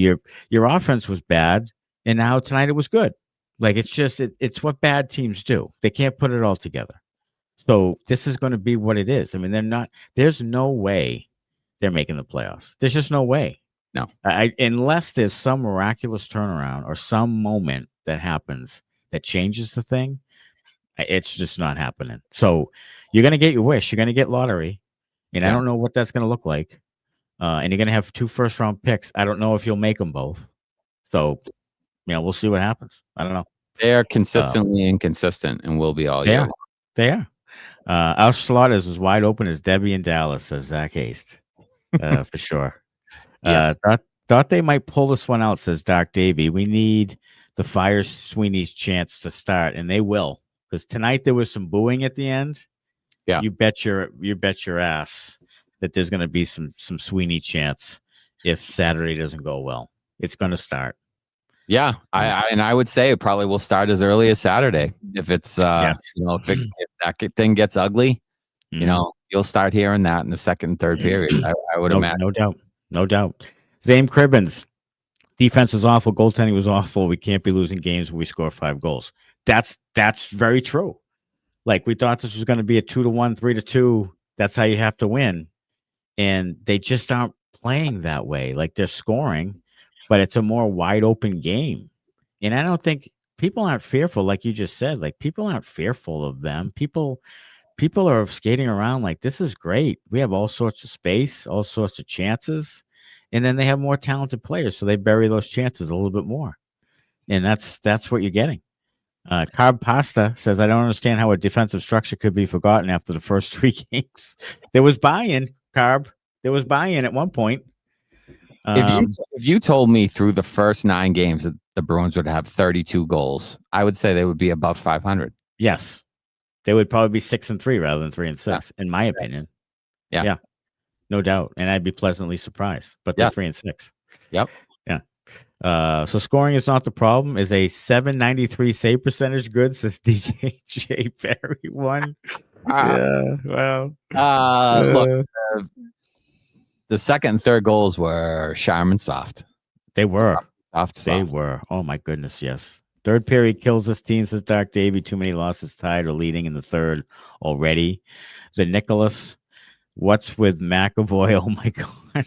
Your offense was bad. And now tonight it was good. Like, it's just, it's what bad teams do. They can't put it all together. So this is going to be what it is. I mean, there's no way they're making the playoffs. There's just no way. No. Unless there's some miraculous turnaround or some moment that happens that changes the thing, it's just not happening. So you're going to get your wish. You're going to get Lohrei. And I don't know what that's going to look like. And you're going to have 2 first-round picks. I don't know if you'll make them both. So, we'll see what happens. I don't know. They are consistently inconsistent and will be all year. They are. Our slot is as wide open as Debbie in Dallas, says Zach Haste, for sure. Yes. Thought they might pull this one out, says Dark Davey. We need the Fire Sweeney's chance to start, and they will. Because tonight there was some booing at the end. Yeah. You bet your ass that there's going to be some Sweeney chance if Saturday doesn't go well. It's going to start. Yeah, I would say it probably will start as early as Saturday. If it's if that thing gets ugly, you'll start hearing that in the second and third period. I would imagine. No doubt. Zane Cribbins, defense was awful, goaltending was awful. We can't be losing games when we score 5 goals. That's very true. Like, we thought this was going to be a 2-1, 3-2. That's how you have to win, and they just aren't playing that way. Like, they're scoring, but it's a more wide open game. And I don't think people aren't fearful, like you just said. Like, people aren't fearful of them. People are skating around like, this is great. We have all sorts of space, all sorts of chances. And then they have more talented players, so they bury those chances a little bit more. And that's what you're getting. Carb Pasta says, I don't understand how a defensive structure could be forgotten after the first 3 games. There was buy-in, Carb. There was buy-in at one point. If you told me through the first 9 games that the Bruins would have 32 goals, I would say they would be above 500. Yes. They would probably be 6-3 rather than 3-6, in my opinion. Yeah. No doubt. And I'd be pleasantly surprised. But they're 3-6. Yep. Yeah. So scoring is not the problem. Is a 793 save percentage good, says DKJ Perry 1. Yeah. Well. Look. The second and third goals were Sharman soft. They were. Soft. They were. Oh, my goodness, yes. Third period kills this team, says Dark Davey. Too many losses tied or leading in the third already. The Nicholas, what's with McAvoy? Oh, my God.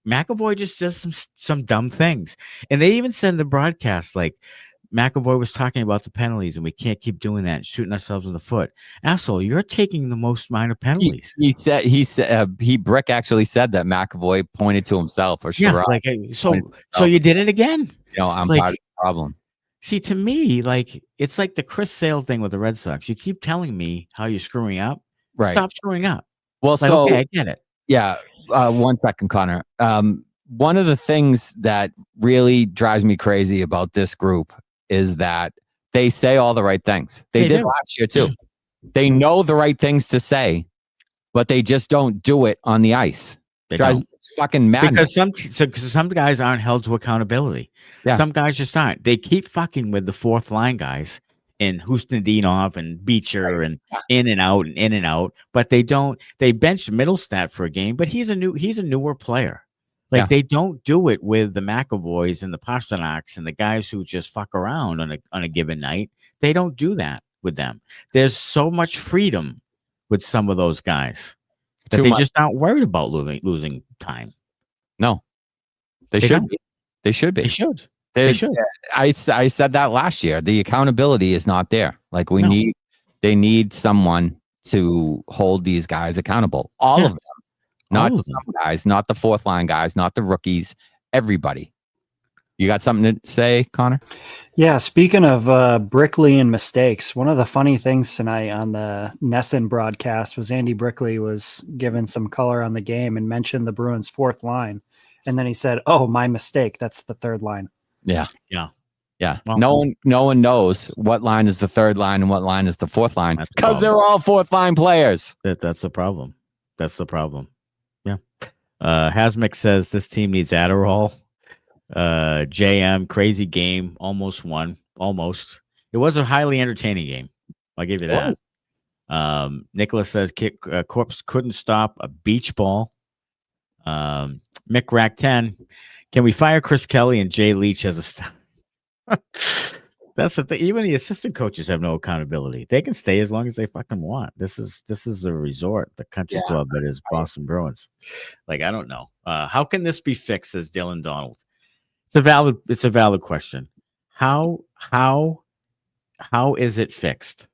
McAvoy just does some dumb things. And they even said in the broadcast, like, McAvoy was talking about the penalties, and we can't keep doing that, shooting ourselves in the foot. Asshole, you're taking the most minor penalties. He said Brick actually said that McAvoy pointed to himself, or Sherrod. So you did it again. I'm part of the problem. See, to me, like, it's like the Chris Sale thing with the Red Sox. You keep telling me how you're screwing up. Right. Stop screwing up. Well, like, okay, I get it. Yeah. 1 second, Connor. One of the things that really drives me crazy about this group is that they say all the right things. They did last year too. They know the right things to say, but they just don't do it on the ice. It's fucking madness. Because some guys aren't held to accountability. Yeah. Some guys just aren't. They keep fucking with the 4th line guys and Hustinov and Beecher and in and out, but they don't. They benched Middlestat for a game, but he's a newer player. Like, they don't do it with the McAvoys and the Pastrnaks and the guys who just fuck around on a given night. They don't do that with them. There's so much freedom with some of those guys that they just aren't worried about losing time. No. They should don't. be. They should be. They should. They should. I said that last year. The accountability is not there. Like they need someone to hold these guys accountable. All of them. Not some guys, not the fourth line guys, not the rookies, everybody. You got something to say, Connor? Yeah, speaking of Brickley and mistakes, one of the funny things tonight on the Nesson broadcast was Andy Brickley was given some color on the game and mentioned the Bruins' fourth line. And then he said, "Oh, my mistake. That's the third line." Yeah. Well, no one knows what line is the third line and what line is the fourth line because they're all fourth line players. That's the problem. That's the problem. Yeah. Hasmick says this team needs Adderall. JM, crazy game, almost won. Almost. It was a highly entertaining game. I'll give you that. Nicholas says Corpse couldn't stop a beach ball. Mick Rack 10. Can we fire Chris Kelly and Jay Leach as a staff? That's the thing. Even the assistant coaches have no accountability. They can stay as long as they fucking want. This is the resort, the country club that is Boston Bruins. Like, I don't know. How can this be fixed? Says Dylan Donald. It's a valid question. How is it fixed?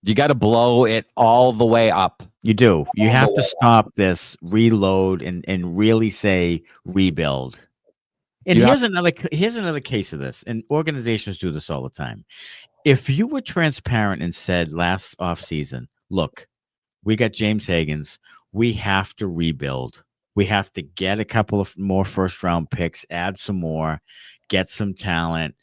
You got to blow it all the way up. You do. You have to stop this, reload, and really say rebuild. And here's another case of this, and organizations do this all the time. If you were transparent and said last offseason, look, we got James Higgins, we have to rebuild. We have to get a couple of more first-round picks, add some more, get some talent,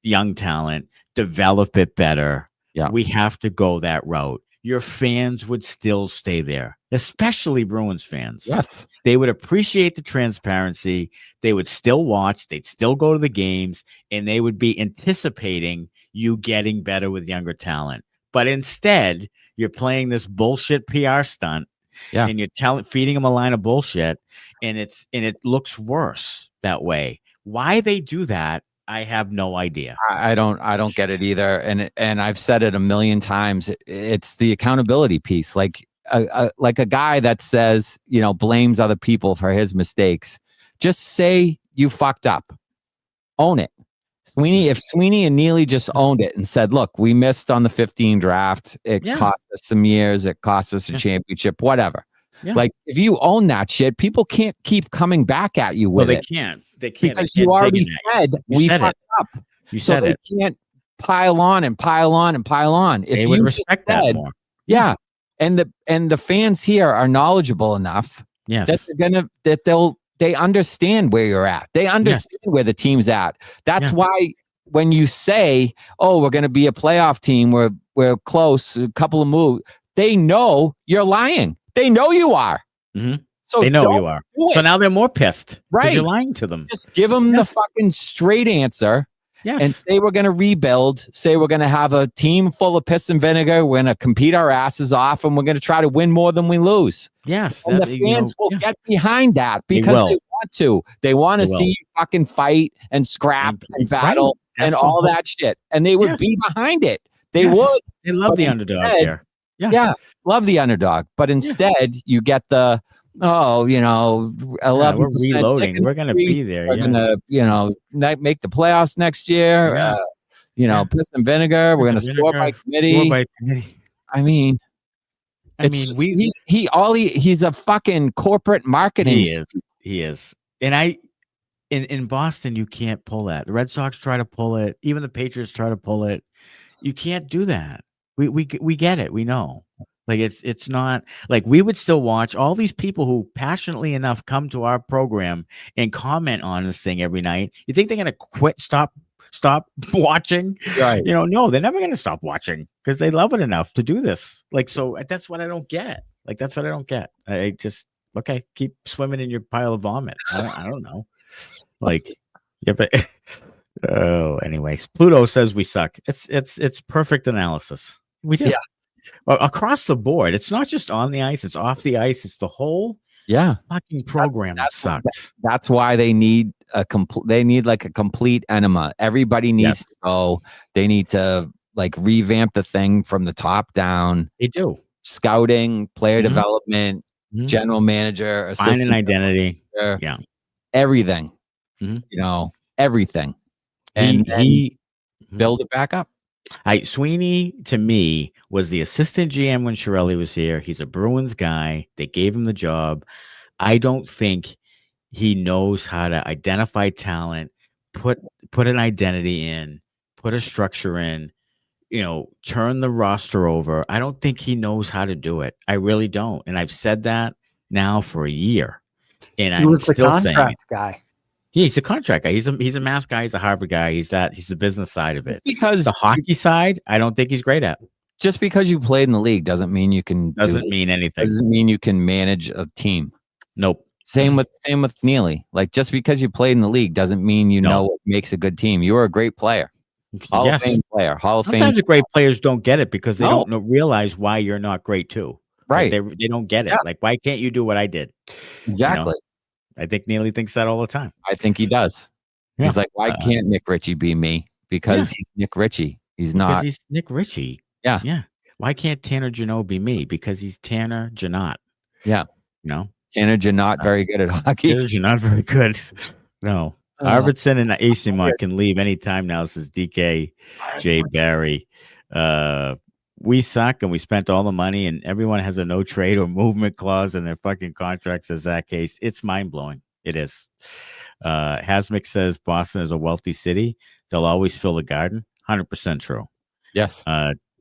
young talent, develop it better. Yeah. We have to go that route. Your fans would still stay there, especially Bruins fans. Yes. They would appreciate the transparency. They would still watch. They'd still go to the games, and they would be anticipating you getting better with younger talent. But instead, you're playing this bullshit PR stunt, and you're feeding them a line of bullshit, and it looks worse that way. Why they do that, I have no idea. I don't get it either. And I've said it a million times. It's the accountability piece. Like a guy that says, blames other people for his mistakes. Just say you fucked up. Own it. If Sweeney and Neely just owned it and said, look, we missed on the 15 draft. It cost us some years. It cost us a championship, whatever. Yeah. Like, if you own that shit, people can't keep coming back at you with it. They can't. Because you already said we fucked up. You said it. They can't pile on and pile on and pile on. If they would respect that more. Yeah. And the fans here are knowledgeable enough that they understand where you're at. They understand where the team's at. That's why when you say, "Oh, we're going to be a playoff team, we're close, a couple of moves," they know you're lying. They know you are. Mm-hmm. So they know you are. So now they're more pissed. Right. You're lying to them. Just give them the fucking straight answer. Yes. And say we're going to rebuild. Say we're going to have a team full of piss and vinegar. We're going to compete our asses off, and we're going to try to win more than we lose. Yes. And the fans will get behind that because they want to. They want to see you fucking fight and scrap and battle and all that shit. And they would be behind it. They would. They love the underdog here. Yeah. Love the underdog. But instead, you get the 11%. We're reloading. We're going to be there. We're going to, make the playoffs next year. Piss and vinegar. We're going to score by committee. I mean, he's a fucking corporate marketing. He is. And in Boston, you can't pull that. The Red Sox try to pull it. Even the Patriots try to pull it. You can't do that. We get it. We know. Like, it's not like we would still watch all these people who passionately enough come to our program and comment on this thing every night. You think they're going to stop watching? Right. No, they're never going to stop watching because they love it enough to do this. Like, so that's what I don't get. Like, that's what I don't get. I just, okay, keep swimming in your pile of vomit. I don't know. Like, yeah, but anyways, Pluto says we suck. It's perfect analysis. We do. Yeah. Across the board, it's not just on the ice; it's off the ice. It's the whole fucking program that sucks. That's why they need a complete enema. Everybody needs to go. They need to revamp the thing from the top down. They do scouting, player development, general manager, find an identity, everything. Mhm. Everything. And he build it back up. Sweeney, to me, was the assistant GM when Chiarelli was here. He's a Bruins guy. They gave him the job. I don't think he knows how to identify talent, put an identity in, put a structure in, turn the roster over. I don't think he knows how to do it. I really don't. And I've said that now for a year. And He I'm was the still saying it. contract guy. Yeah, he's a contract guy. He's a math guy. He's a Harvard guy. He's the business side of it. Just because the hockey side, I don't think he's great at. Just because you played in the league doesn't mean you can. Doesn't mean anything. Doesn't mean you can manage a team. Nope. Same with Neely. Like, just because you played in the league doesn't mean you know what makes a good team. You were a great player. Hall of Fame player. Hall of Fame. Sometimes the great players don't get it because they don't realize why you're not great too. Right. Like they don't get it. Yeah. Like, why can't you do what I did? Exactly. I think Neely thinks that all the time. I think he does. Yeah. He's like, why can't Nick Ritchie be me? Because he's Nick Ritchie. He's not. Because he's Nick Ritchie. Yeah. Yeah. Why can't Tanner Jeannot be me? Because he's Tanner Jeannot. Yeah. Tanner Jeannot very good at hockey. Tanner Jeannot very good. No. Arvidsson and Asimov can leave anytime now, says DK J. Barry. We suck and we spent all the money and everyone has a no trade or movement clause in their fucking contracts as that case. It's mind blowing. It is. Hasmick says Boston is a wealthy city. They'll always fill the garden. 100% true. Yes.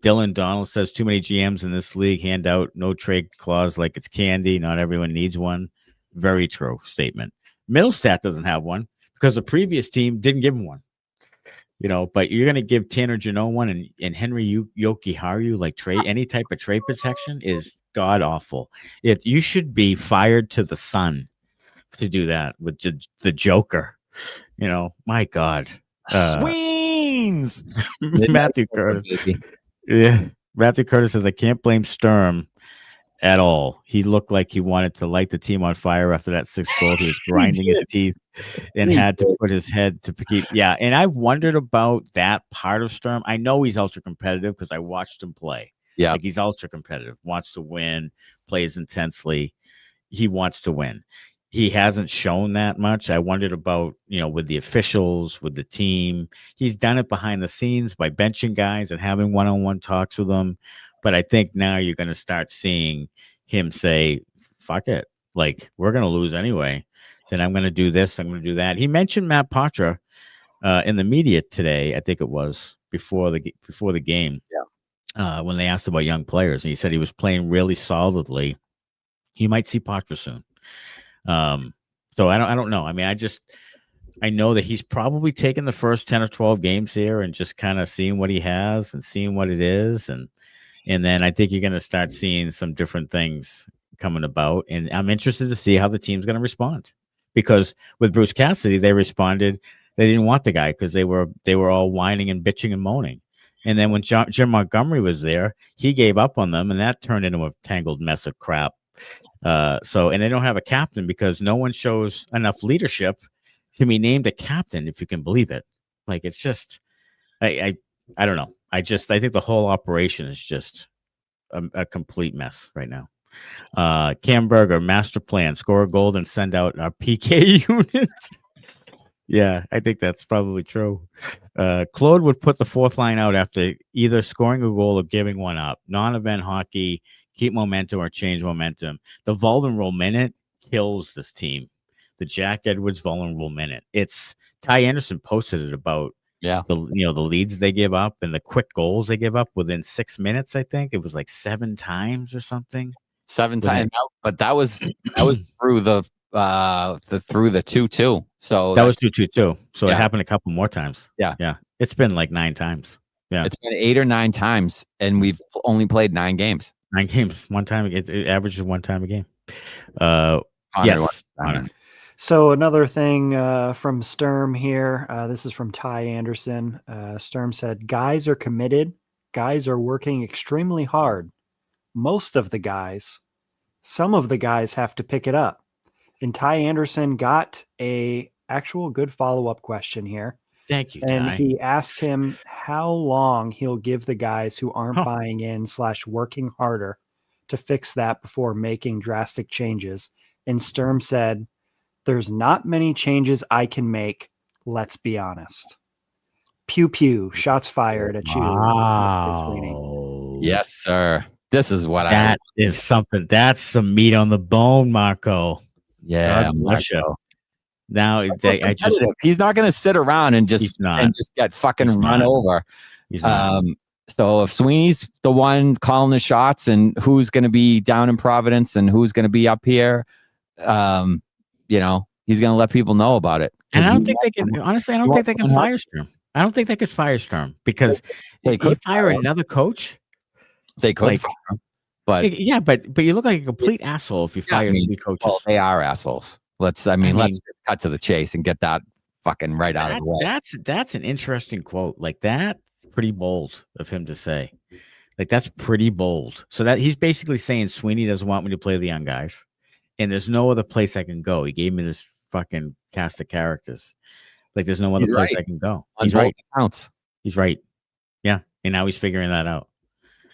Dylan Donald says too many GMs in this league hand out no trade clause like it's candy. Not everyone needs one. Very true statement. Middlestat doesn't have one because the previous team didn't give him one. But you're going to give Tanner Jeannot one and Henry Jokiharju like trade any type of trade protection is god awful. You should be fired to the sun to do that with the Joker. My God. Sweens. Matthew Curtis. Yeah. Matthew Curtis says I can't blame Sturm at all. He looked like he wanted to light the team on fire after that 6th goal. He was grinding his teeth and had to put his head to keep. Yeah, and I've wondered about that part of Sturm. I know he's ultra competitive because I watched him play. Yeah, like he's ultra competitive, wants to win, plays intensely. He wants to win. He hasn't shown that much. I wondered about, with the officials, with the team. He's done it behind the scenes by benching guys and having one-on-one talks with them. But I think now you're going to start seeing him say, fuck it. Like, we're going to lose anyway. Then I'm going to do this. I'm going to do that. He mentioned Matt Poitras in the media today. I think it was before the game. Yeah. When they asked about young players, and he said he was playing really solidly. You might see Poitras soon. So I don't know. I mean, I know that he's probably taken the first 10 or 12 games here and just kind of seeing what he has and seeing what it is. And then I think you're going to start seeing some different things coming about. And I'm interested to see how the team's going to respond, because with Bruce Cassidy, they responded. They didn't want the guy because they were all whining and bitching and moaning. And then when Jim Montgomery was there, he gave up on them, and that turned into a tangled mess of crap. And they don't have a captain because no one shows enough leadership to be named a captain, if you can believe it. Like, it's just, I don't know. I think the whole operation is just a complete mess right now. Cam Berger, master plan, score a goal and send out our PK units. Yeah, I think that's probably true. Claude would put the fourth line out after either scoring a goal or giving one up. Non-event hockey, keep momentum or change momentum. The vulnerable minute kills this team. The Jack Edwards vulnerable minute. It's Ty Anderson posted it about the leads they give up and the quick goals they give up within 6 minutes. I think it was like 7 times or something. 7 times, but that was through the 2-2. So that was 2-2. So it happened a couple more times. Yeah. It's been like 9 times. Yeah, it's been 8 or 9 times, and we've only played 9 games. 9 games, one time. It averages 1 time a game. Yes. So another thing from Sturm here. This is from Ty Anderson. Sturm said, guys are committed. Guys are working extremely hard. Most of the guys. Some of the guys have to pick it up. And Ty Anderson got a actual good follow-up question here. Thank you, Ty. And he asked him how long he'll give the guys who aren't buying in / working harder to fix that before making drastic changes. And Sturm said There's not many changes I can make. Let's be honest. Pew pew. Shots fired at you, Mr. Sweeney. Wow. Yes, sir. This is what That is something. That's some meat on the bone, Marco. Yeah, God bless you. Marco. Now He's not going to sit around and just get fucking run over. He's not. So if Sweeney's the one calling the shots and who's going to be down in Providence and who's going to be up here, he's going to let people know about it. And I don't think they can. Honestly, I don't think they can fire Sturm. I don't think they could fire Sturm because they could fire another coach. They could, fire him, but you look like a complete asshole if you fire 3 coaches. Well, they are assholes. Let's cut to the chase and get that fucking right out of the way. That's an interesting quote. Like that's pretty bold of him to say. Like that's pretty bold. So that he's basically saying Sweeney doesn't want me to play the young guys, and there's no other place I can go. He gave me this fucking cast of characters. Like there's no other place I can go. He's right. Counts. He's right. Yeah, and now he's figuring that out.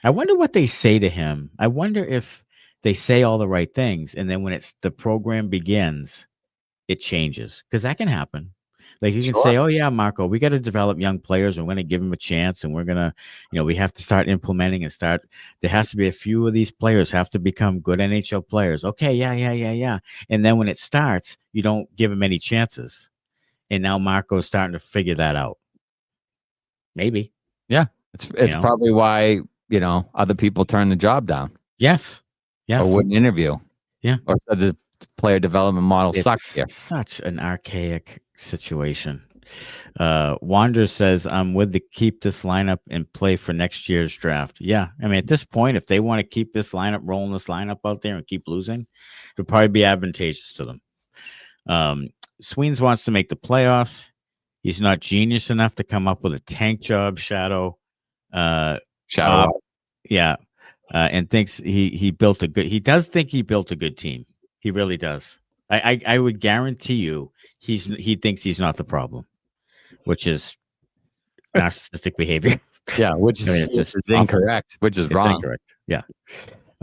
I wonder what they say to him. I wonder if they say all the right things, and then when the program begins, it changes because that can happen. Like you can say, "Oh yeah, Marco, we got to develop young players. We're going to give them a chance, and we're gonna, we have to start implementing and start. There has to be a few of these players have to become good NHL players. Okay, yeah. And then when it starts, you don't give them any chances, and now Marco's starting to figure that out. Maybe, yeah, it's probably why other people turn the job down. Yes, or wouldn't interview. Yeah, or said the player development model sucks. It's such an archaic situation. Wander says, I'm with the keep this lineup and play for next year's draft. Yeah. I mean, at this point, if they want to keep this lineup, rolling this lineup out there and keep losing, it'll probably be advantageous to them. Sweens wants to make the playoffs. He's not genius enough to come up with a tank job, Shadow. Yeah. And thinks he does think he built a good team. He really does. I would guarantee you he thinks he's not the problem, which is narcissistic behavior. Yeah, which is incorrect, which is wrong. Incorrect. Yeah.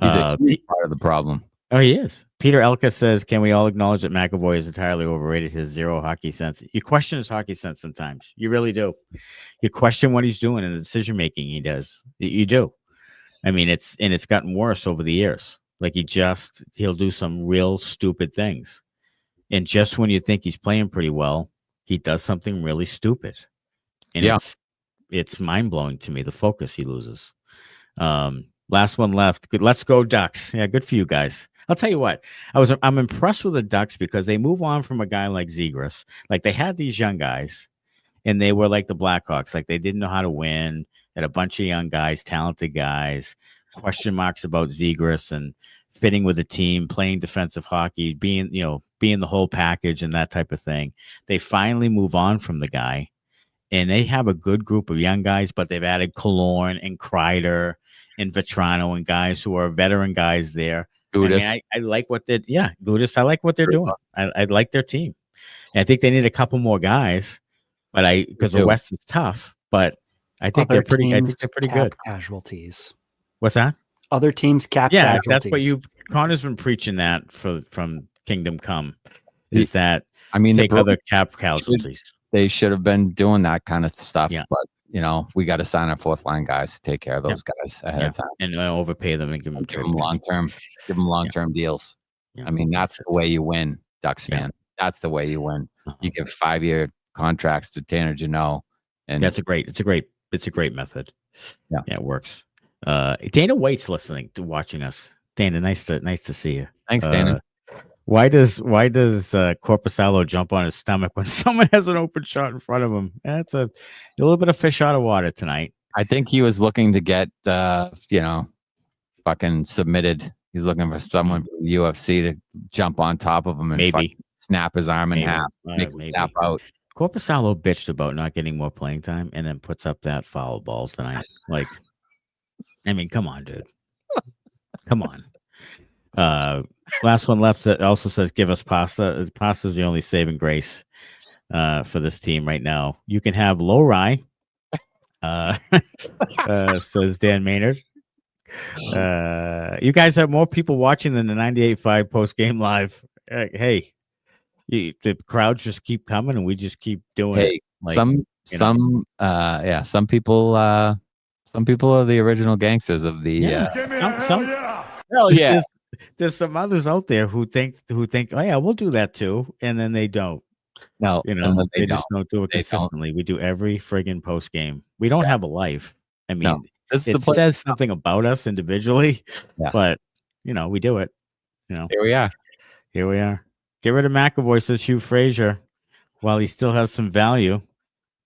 He's a huge part of the problem. Oh, he is. Peter Elka says, can we all acknowledge that McAvoy is entirely overrated? His zero hockey sense. You question his hockey sense sometimes. You really do. You question what he's doing and the decision making he does. You do. I mean, it's gotten worse over the years. Like he'll do some real stupid things. And just when you think he's playing pretty well, he does something really stupid. And it's mind-blowing to me, the focus he loses. Last one left. Good. Let's go Ducks. Yeah, good for you guys. I'll tell you what. I'm impressed with the Ducks because they move on from a guy like Zegras. Like they had these young guys, and they were like the Blackhawks. Like they didn't know how to win. Had a bunch of young guys, talented guys. Question marks about Zegras and fitting with the team, playing defensive hockey, being the whole package and that type of thing. They finally move on from the guy, and they have a good group of young guys, but they've added Killorn and Kreider and Vetrano and guys who are veteran guys there. Goodas. I like what Goodas. I like what they're doing. I like their team. And I think they need a couple more guys, but because the West is tough, but I think they're pretty good. Casualties. What's that? Other teams casualties. That's what Connor's been preaching that from Kingdom Come. Is that take other cap casualties. They should have been doing that kind of stuff, but we got to sign our fourth line guys to take care of those guys ahead of time and overpay them and give them long term deals. Yeah. I mean, that's the way you win, Ducks fan. That's the way you win. You give 5-year contracts to Tanner Jeannot, and it's a great method. Yeah, it works. Dana White's watching us. Dana, nice to see you. Thanks, Dana. Why does Korpisalo jump on his stomach when someone has an open shot in front of him? That's a little bit of fish out of water tonight. I think he was looking to get fucking submitted. He's looking for someone from the UFC to jump on top of him and snap his arm in half, make him tap out. Korpisalo bitched about not getting more playing time and then puts up that foul ball tonight. Like, I mean, come on, dude. Come on. Last one left that also says, give us pasta. Pasta is the only saving grace for this team right now. You can have Lohrei, says Dan Maynard. You guys have more people watching than the 98.5 post-game live. Hey, The crowds just keep coming, and we just keep doing Hey, it. Like, some people are the original gangsters of the. Hell yeah. There's some others out there who think, oh yeah, we'll do that too, and then they don't. No, they just don't do it consistently. We do every friggin' post game. We don't have a life. I mean, it says something about us individually, but we do it. Here we are. Get rid of McAvoy, says Hugh Frazier, while he still has some value.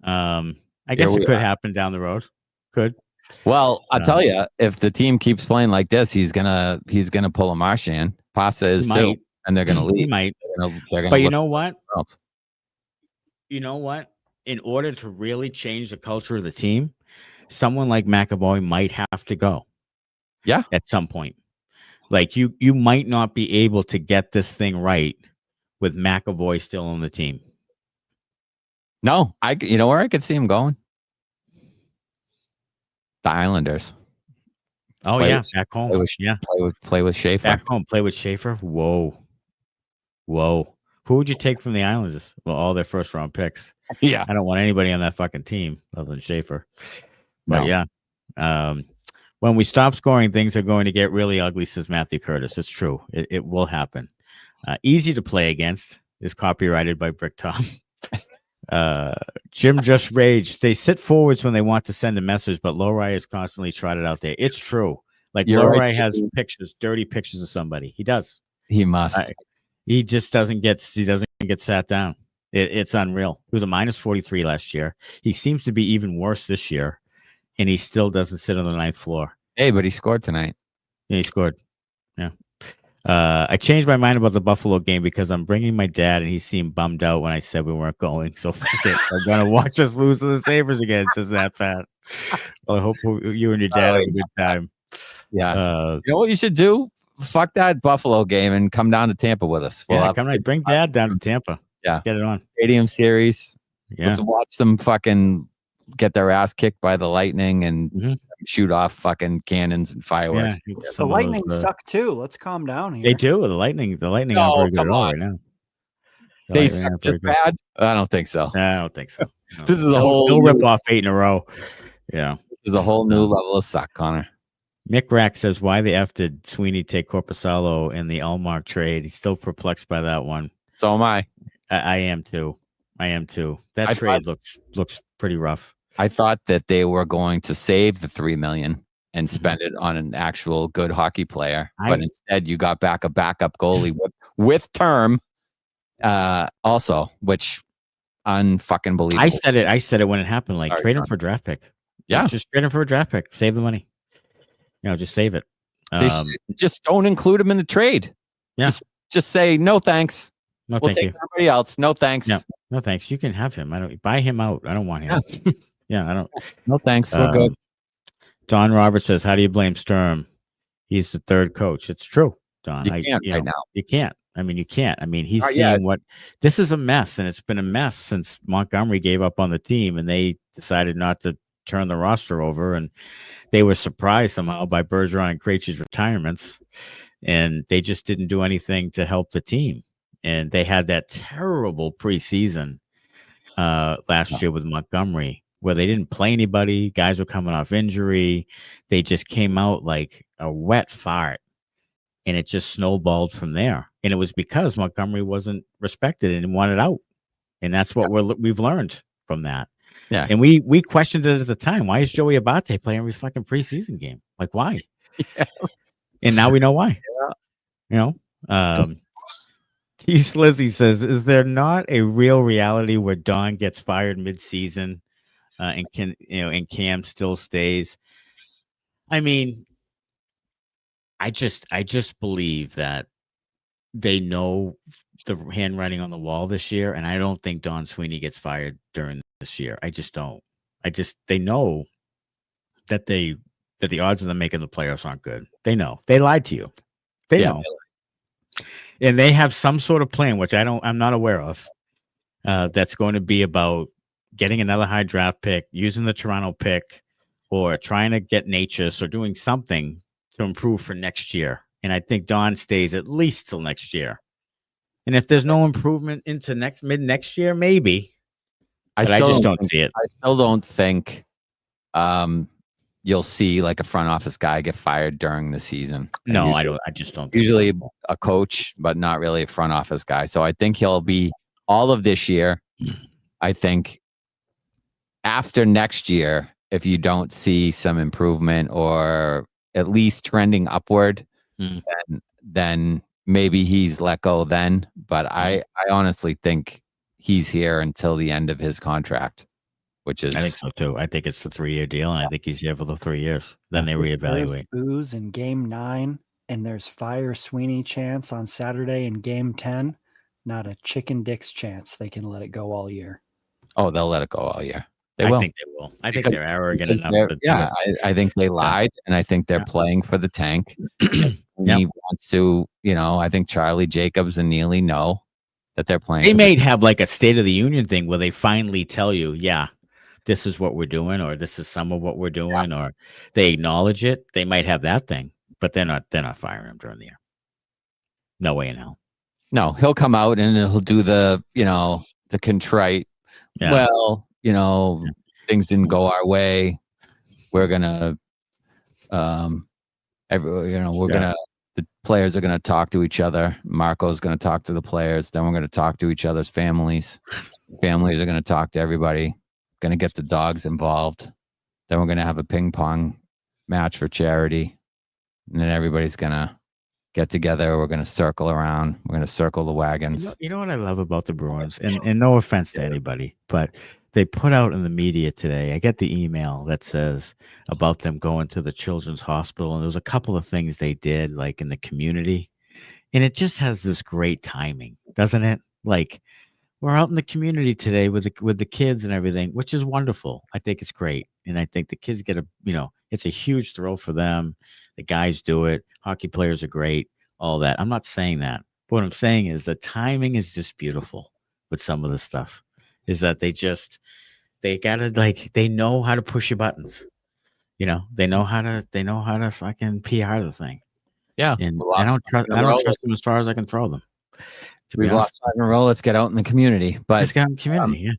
I guess it could happen down the road. Could. Well, I'll tell you, if the team keeps playing like this, he's gonna pull a Marchand. Pasta is too, and they're gonna leave. He might. They're gonna but you know what? You know what? In order to really change the culture of the team, someone like McAvoy might have to go. Yeah. At some point. Like you might not be able to get this thing right with McAvoy still on the team. No, you know where I could see him going? The Islanders. Oh, back home. Play with Schaefer. Back home, play with Schaefer. Whoa. Who would you take from the Islanders? Well, all their first round picks. Yeah. I don't want anybody on that fucking team other than Schaefer. But when we stop scoring, things are going to get really ugly, says Matthew Curtis. It's true. It will happen. Easy to play against is copyrighted by Brick Tom. Jim just raged. They sit forwards when they want to send a message, but Lohrei is constantly trotted out there. It's true. Like Lohrei has dirty pictures of somebody. He does. He must. He just doesn't get sat down. It's unreal. He was a -43 last year. He seems to be even worse this year, and he still doesn't sit on the ninth floor. Hey, but he scored tonight. Yeah, he scored. Yeah. I changed my mind about the Buffalo game because I'm bringing my dad, and he seemed bummed out when I said we weren't going. So fuck it. I'm gonna watch us lose to the Sabres again. Says that Pat. Well, I hope you and your dad have a good time. Yeah. You know what you should do? Fuck that Buffalo game and come down to Tampa with us. Bring Dad down to Tampa. Yeah, let's get it on. Stadium series. Yeah. Let's watch them fucking get their ass kicked by the Lightning and shoot off fucking cannons and fireworks. Yeah, the Lightning suck too. Let's calm down here. They do. The Lightning aren't very good at all right now. They suck just bad? I don't think so. I don't think so. No. This is a whole rip off 8 in a row. Yeah. This is a whole new level of suck, Connor. Mick Rack says, why the F did Sweeney take Korpisalo in the Allmark trade? He's still perplexed by that one. So am I. I am too. That trade looks pretty rough. I thought that they were going to save the $3 million and spend it on an actual good hockey player, but instead you got back a backup goalie with term, also, which unfucking believable. I said it when it happened. Like, trade him for a draft pick. Yeah, just trade him for a draft pick. Save the money. Just save it. Just don't include him in the trade. Yeah, just say no thanks. No, we'll take everybody else. No thanks. No thanks. You can have him. I don't buy him out. I don't want him. Yeah, I don't. No thanks. We're good. Don Roberts says, "How do you blame Sturm? He's the third coach." It's true, Don. You can't right now. You can't. I mean, you can't. I mean, he's seeing what this is a mess, and it's been a mess since Montgomery gave up on the team, and they decided not to turn the roster over, and they were surprised somehow by Bergeron and Krejci's retirements, and they just didn't do anything to help the team. And they had that terrible preseason last year with Montgomery, where they didn't play anybody. Guys were coming off injury. They just came out like a wet fart, and it just snowballed from there. And it was because Montgomery wasn't respected and wanted out. And that's what we've learned from that. Yeah. And we questioned it at the time. Why is Joey Abate playing every fucking preseason game? Like, why? Yeah. And now we know why. T. Slizzy says, is there not a real reality where Don gets fired mid-season and Cam still stays? I mean, I just believe that they know the handwriting on the wall this year, and I don't think Don Sweeney gets fired during this year. I just don't. They know that the odds of them making the playoffs aren't good. They know. They lied to you. They know. And they have some sort of plan, which I'm not aware of, that's going to be about getting another high draft pick, using the Toronto pick, or trying to get Natchez or doing something to improve for next year. And I think Don stays at least till next year. And if there's no improvement into mid next year, maybe. I just don't see it. I still don't think you'll see like a front office guy get fired during the season. No, I don't. I just don't. Usually a coach, but not really a front office guy. So I think he'll be all of this year. I think after next year, if you don't see some improvement or at least trending upward, then maybe he's let go then. But I honestly think he's here until the end of his contract, which is... I think so too. I think it's the 3-year deal, and I think he's here for the 3 years. Then they reevaluate. There's booze in Game 9, and there's fire Sweeney chance on Saturday in Game 10. Not a chicken dicks chance they can let it go all year. Oh, they'll let it go all year. I think they will. I think they're arrogant enough. I think they lied, and I think they're playing for the tank. He wants to, I think Charlie, Jacobs, and Neely know that they're playing. They may have like a State of the Union thing where they finally tell you, this is what we're doing, or this is some of what we're doing, or they acknowledge it. They might have that thing, but they're not firing him during the year. No way in hell. No, he'll come out and he'll do the contrite. Yeah. Well, things didn't go our way. We're gonna, the players are gonna talk to each other. Marco's gonna talk to the players. Then we're gonna talk to each other's families. Families are gonna talk to everybody. Gonna get the dogs involved. Then we're gonna have a ping pong match for charity, and then everybody's gonna get together. We're gonna circle around. We're gonna circle the wagons. You know what I love about the Bruins, and no offense to anybody, but they put out in the media today. I get the email that says about them going to the Children's Hospital, and there was a couple of things they did, like in the community, and it just has this great timing, doesn't it? Like, we're out in the community today with the kids and everything, which is wonderful. I think it's great, and I think the kids get it's a huge thrill for them. The guys do it. Hockey players are great. All that. I'm not saying that. But what I'm saying is the timing is just beautiful with some of the stuff. Is that they know how to push your buttons. They know how to fucking PR the thing. Yeah. And I don't trust them as far as I can throw them. We've lost 5 in a row. Let's get out in the community. But let's get out in the community,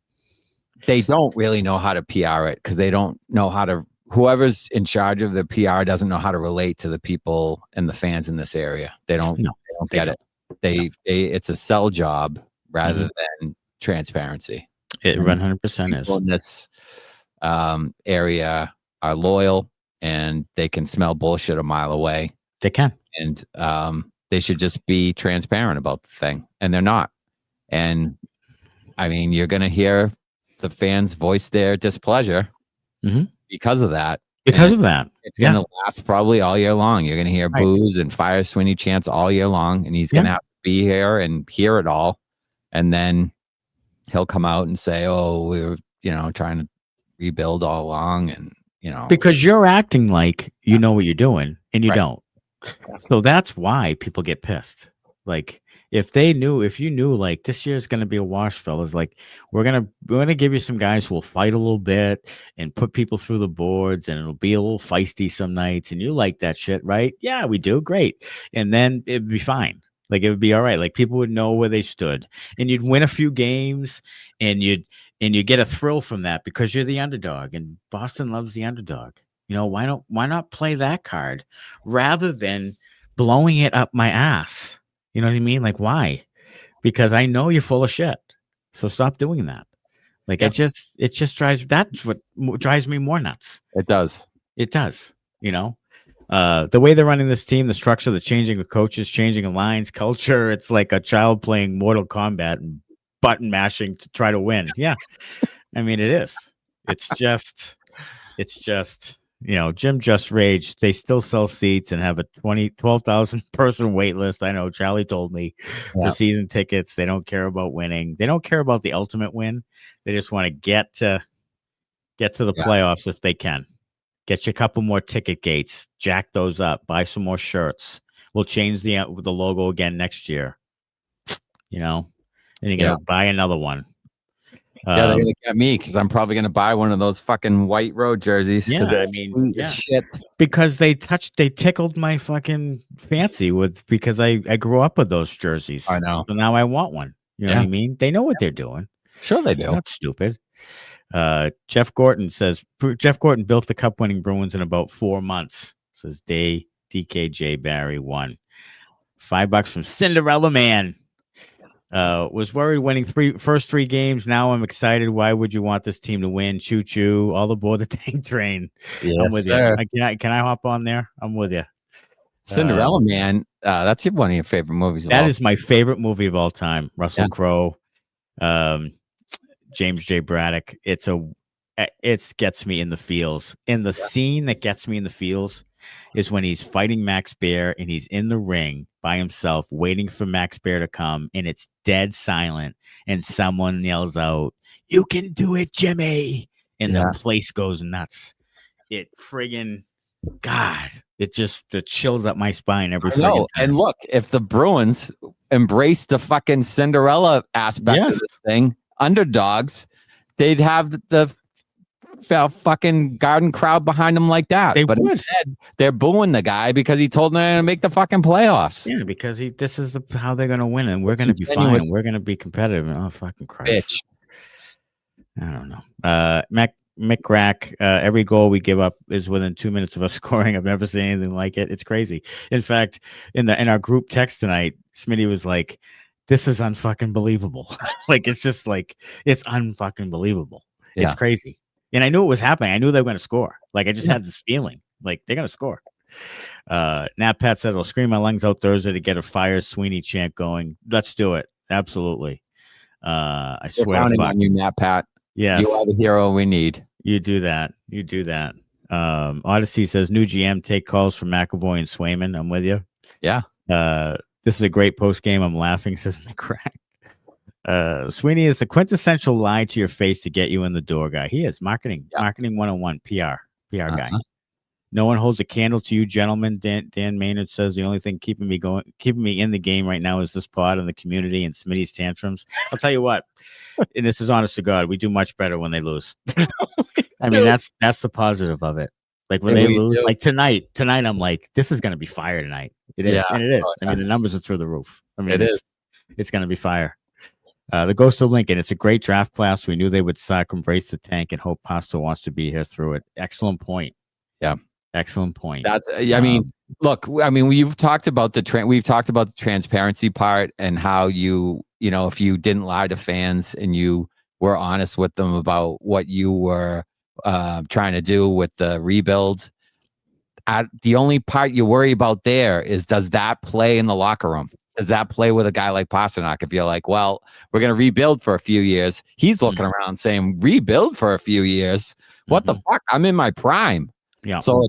they don't really know how to PR it because they don't know how to. Whoever's in charge of the PR doesn't know how to relate to the people and the fans in this area. They don't get it. It's a sell job rather than transparency. It 100% is. In this area are loyal and they can smell bullshit a mile away. They can. And they should just be transparent about the thing. And they're not. And I mean, you're going to hear the fans voice their displeasure because of that. It's going to last probably all year long. You're going to hear boos and fire Sweeney chants all year long. And he's going to have to be here and hear it all. And then he'll come out and say, oh, we were, trying to rebuild all along. And, because you're acting like you know what you're doing and you don't. So that's why people get pissed. Like if you knew like this year's going to be a wash, fellas, like we're going to give you some guys who will fight a little bit and put people through the boards, and it'll be a little feisty some nights, and you like that shit, right? Yeah, we do. Great. And then it'd be fine. Like it would be all right. Like people would know where they stood, and you'd win a few games, and you get a thrill from that because you're the underdog, and Boston loves the underdog. Why not play that card rather than blowing it up my ass? You know what I mean? Like why? Because I know you're full of shit. So stop doing that. Like it just that's what drives me more nuts. It does. The way they're running this team, the structure, the changing of coaches, changing of lines, culture, it's like a child playing Mortal Kombat and button mashing to try to win. Yeah. I mean, it is. It's just, Jim Just Rage. They still sell seats and have a 12,000 person wait list. I know Charlie told me for season tickets. They don't care about winning. They don't care about the ultimate win. They just want to get to the playoffs if they can. Get you a couple more ticket gates, jack those up, buy some more shirts. We'll change the logo again next year. And you're going to buy another one. Yeah, they're gonna get me because I'm probably gonna buy one of those fucking white road jerseys. Yeah, I mean, shit. Because they tickled my fucking fancy because I grew up with those jerseys. I know. So now I want one. You know what I mean? They know what they're doing. Sure they do. They're not stupid. Jeff Gordon says Jeff Gordon built the cup-winning Bruins in about 4 months. Says DKJ Barry won. $5 from Cinderella Man. Was worried winning first three games. Now I'm excited. Why would you want this team to win? Choo choo. All aboard the tank train. Yes, I'm with sir. you. Can I hop on there? I'm with you. Cinderella Man. That's one of your favorite movies. That is my favorite movie of all time. Russell Crowe, James J. Braddock. It gets me in the feels. And the scene that gets me in the feels is when he's fighting Max Baer and he's in the ring by himself waiting for Max Baer to come, and it's dead silent, and someone yells out, "You can do it, Jimmy!" And the place goes nuts. It friggin' God, it just chills up my spine every friggin' time. And look, if the Bruins embrace the fucking Cinderella aspect of this thing, underdogs, they'd have the fucking Garden crowd behind them like that. But instead, they're booing the guy because he told them to make the fucking playoffs. Yeah, because this is how they're going to win, and we're going to be fine. We're going to be competitive. Oh, fucking Christ. Bitch. I don't know. McCrack, every goal we give up is within 2 minutes of us scoring. I've never seen anything like it. It's crazy. In fact, in our group text tonight, Smitty was like, "This is unfucking believable." Like, it's just like, it's unfucking believable. Yeah. It's crazy. And I knew it was happening. I knew they were going to score. Like, I just had this feeling like they're going to score. Nat Pat says, "I'll scream my lungs out Thursday to get a fire Sweeney chant going." Let's do it. Absolutely. I swear on you, Nat Pat. Yes. You are the hero we need. You do that. Odyssey says, "New GM, take calls from McAvoy and Swayman." I'm with you. Yeah. This is a great post game. I'm laughing, says McCrack. Sweeney is the quintessential lie to your face to get you in the door guy. He is marketing 101, PR guy. No one holds a candle to you, gentlemen. Dan Maynard says, "The only thing keeping me in the game right now is this pod and the community and Smitty's tantrums." I'll tell you what, and this is honest to God, we do much better when they lose. I mean, that's the positive of it. Like when they lose, like tonight, I'm like, this is going to be fire tonight. It is, and it is. I mean, the numbers are through the roof. I mean, it's going to be fire. The Ghost of Lincoln. It's a great draft class. We knew they would embrace the tank and hope Pasta wants to be here through it. Excellent point. Yeah. Excellent point. That's, I mean, look, I mean, we've talked about the transparency part and how if you didn't lie to fans and you were honest with them about what you were trying to do with the rebuild, the only part you worry about there is, does that play in the locker room? Does that play with a guy like Pastrnak? If you're like, well, we're going to rebuild for a few years. He's looking around saying, rebuild for a few years. What the fuck? I'm in my prime. Yeah. So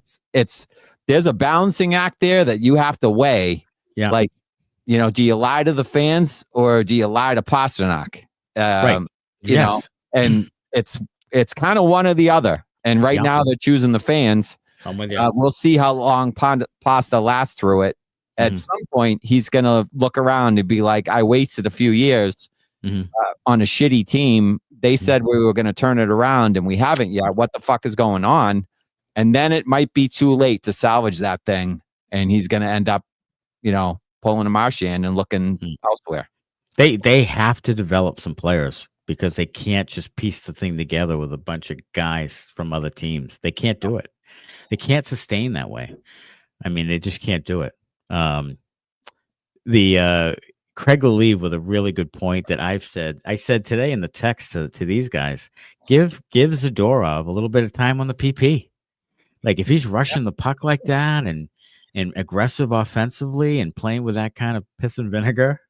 there's a balancing act there that you have to weigh. Yeah. Like, do you lie to the fans or do you lie to Pastrnak? Right. You know, and it's kind of one or the other. And right now they're choosing the fans. I'm with you. We'll see how long Pasta lasts through it. At some point, he's going to look around and be like, I wasted a few years on a shitty team. They said we were going to turn it around and we haven't yet. What the fuck is going on? And then it might be too late to salvage that thing. And he's going to end up, pulling a Marchand and looking elsewhere. They have to develop some players because they can't just piece the thing together with a bunch of guys from other teams. They can't do it. They can't sustain that way. I mean, they just can't do it. Craig will leave with a really good point that I said today in the text to these guys. Give Zadorov a little bit of time on the PP. Like if he's rushing the puck like that and aggressive offensively and playing with that kind of piss and vinegar,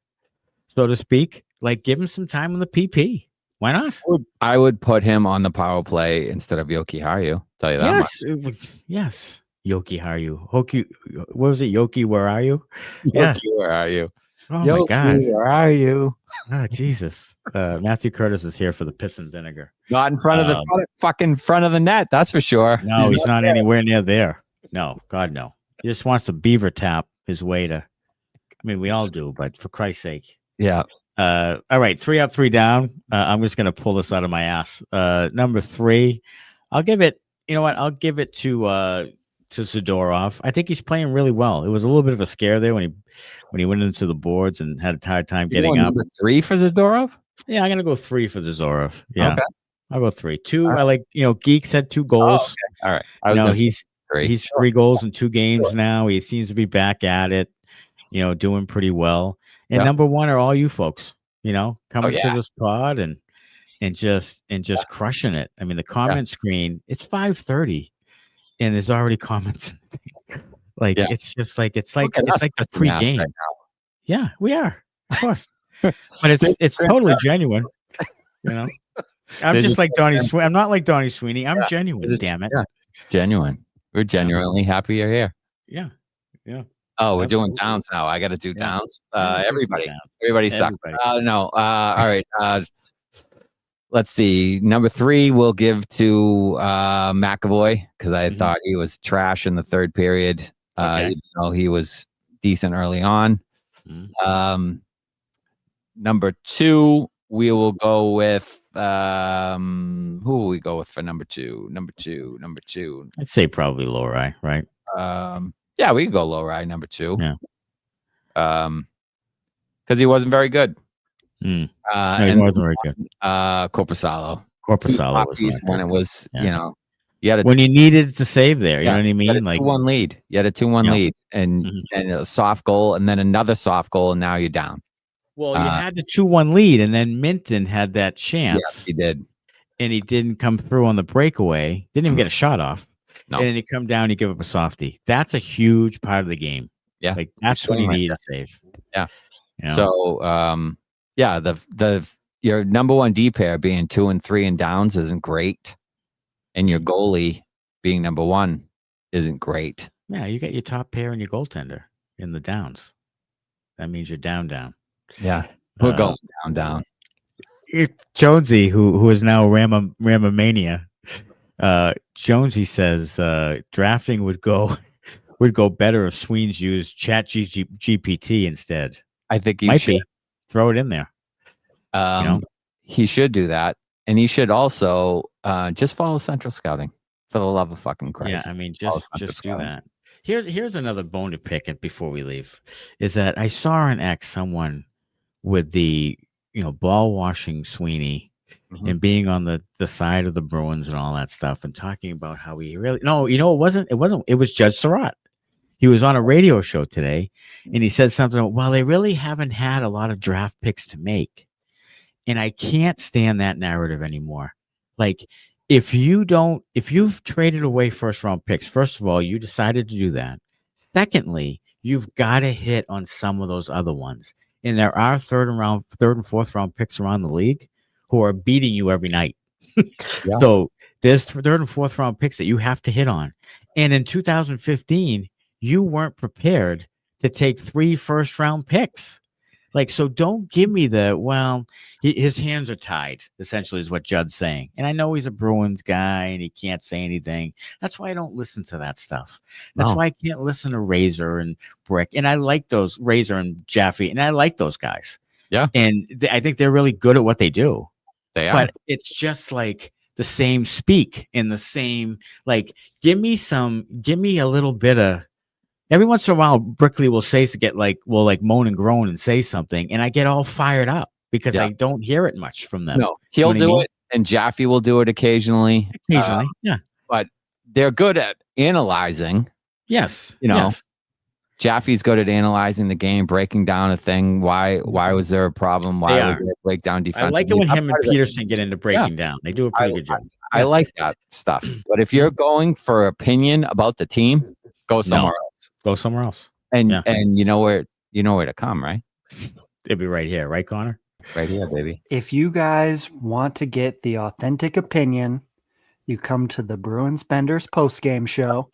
so to speak, like give him some time on the PP. Why not? I would put him on the power play instead of Jokiharju. Tell you that much. Yes. Jokiharju. What was it? Yoki, where are you? Yoki, where are you? Oh Yoki, my God. Where are you? Oh, Jesus. Matthew Curtis is here for the piss and vinegar. Not in front of the fucking front of the net, that's for sure. No, he's not anywhere near there. No, God, no. He just wants to beaver tap his way to. I mean, we all do, but for Christ's sake. Yeah. All right, 3 up, 3 down. I'm just gonna pull this out of my ass. Number 3, I'll give it. You know what? I'll give it to Zadorov. I think he's playing really well. It was a little bit of a scare there when he went into the boards and had a hard time getting up. Number 3 for Zadorov? Yeah, I'm gonna go 3 for Zadorov. Yeah, okay. I'll go 3. 2. Right. I like. Geeks had 2 goals. Okay. All right. He's 3 goals in 2 games now. He seems to be back at it. Doing pretty well. And number 1 are all you folks. Coming to this pod and just crushing it. I mean, the comment screen. It's 5:30, and there's already comments. It's just like it's like the pregame. Right now. Yeah, we are, of course, but it's totally genuine. I'm just like Donnie Sweeney. I'm not like Donnie Sweeney. I'm genuine. Damn it. Yeah. Genuine. We're genuinely happy you're here. Yeah. Yeah. Oh, we're doing downs now. I got to do downs. Everybody sucks. No. All right. Let's see. Number 3 we'll give to McAvoy because I thought he was trash in the third period. Even though he was decent early on. Number 2, we will go with who will we go with for number 2? Number 2. I'd say probably Lohrei, right? Yeah, we can go Lohrei, number 2. Yeah. Because he wasn't very good. No, he wasn't very good. Korpisalo. Korpisalo was when it was, when you needed to save there. You know what I mean? You had a 2-1 lead. You had a 2-1 lead and a soft goal and then another soft goal and now you're down. Well, you had the 2-1 lead and then Minton had that chance. Yes, he did. And he didn't come through on the breakaway. Didn't even get a shot off. No. And then you come down, you give up a softie. That's a huge part of the game. Yeah. Like that's when you need to save. Yeah. So your number 1 D pair being 2 and 3 and downs isn't great. And your goalie being number 1 isn't great. Yeah, you got your top pair and your goaltender in the downs. That means you're down. Yeah. We're going down. Jonesy, who is now Ramamania. Jonesy says drafting would go better if Sweens used Chat GPT instead. I think he might should throw it in there. He should do that, and he should also just follow Central Scouting for the love of fucking Christ. Yeah, I mean just do that. Here's another bone to pick before we leave. Is that I saw on X someone with the ball washing Sweeney. And being on the side of the Bruins and all that stuff and talking about how he really it was Judge Surratt. He was on a radio show today and he said something, well, they really haven't had a lot of draft picks to make. And I can't stand that narrative anymore. Like if you've traded away first round picks, first of all, you decided to do that. Secondly, you've got to hit on some of those other ones. And there are third and fourth round picks around the league who are beating you every night. So there's third and fourth round picks that you have to hit on. And in 2015, you weren't prepared to take 3 first round picks. So don't give me his hands are tied, essentially is what Judd's saying. And I know he's a Bruins guy and he can't say anything. That's why I don't listen to that stuff. That's why I can't listen to Razor and Brick. And I like those Razor and Jaffe, and I like those guys. Yeah. And I think they're really good at what they do. They are. But it's just like the same speak in the same, give me a little bit of, every once in a while, Brickley will moan and groan and say something. And I get all fired up because I don't hear it much from them. No, he'll do it. And Jaffe will do it occasionally. Yeah. But they're good at analyzing. Yes. Yes. Jaffe's good at analyzing the game, breaking down a thing. Why was there a problem? Why was there a breakdown defensively? I like it when him and Peterson get into breaking down. They do a pretty good job. I like that stuff. But if you're going for opinion about the team, go somewhere else. Go somewhere else. And you know where to come, right? It'll be right here, right, Connor? Right here, baby. If you guys want to get the authentic opinion, you come to the Bruins Benders post-game show.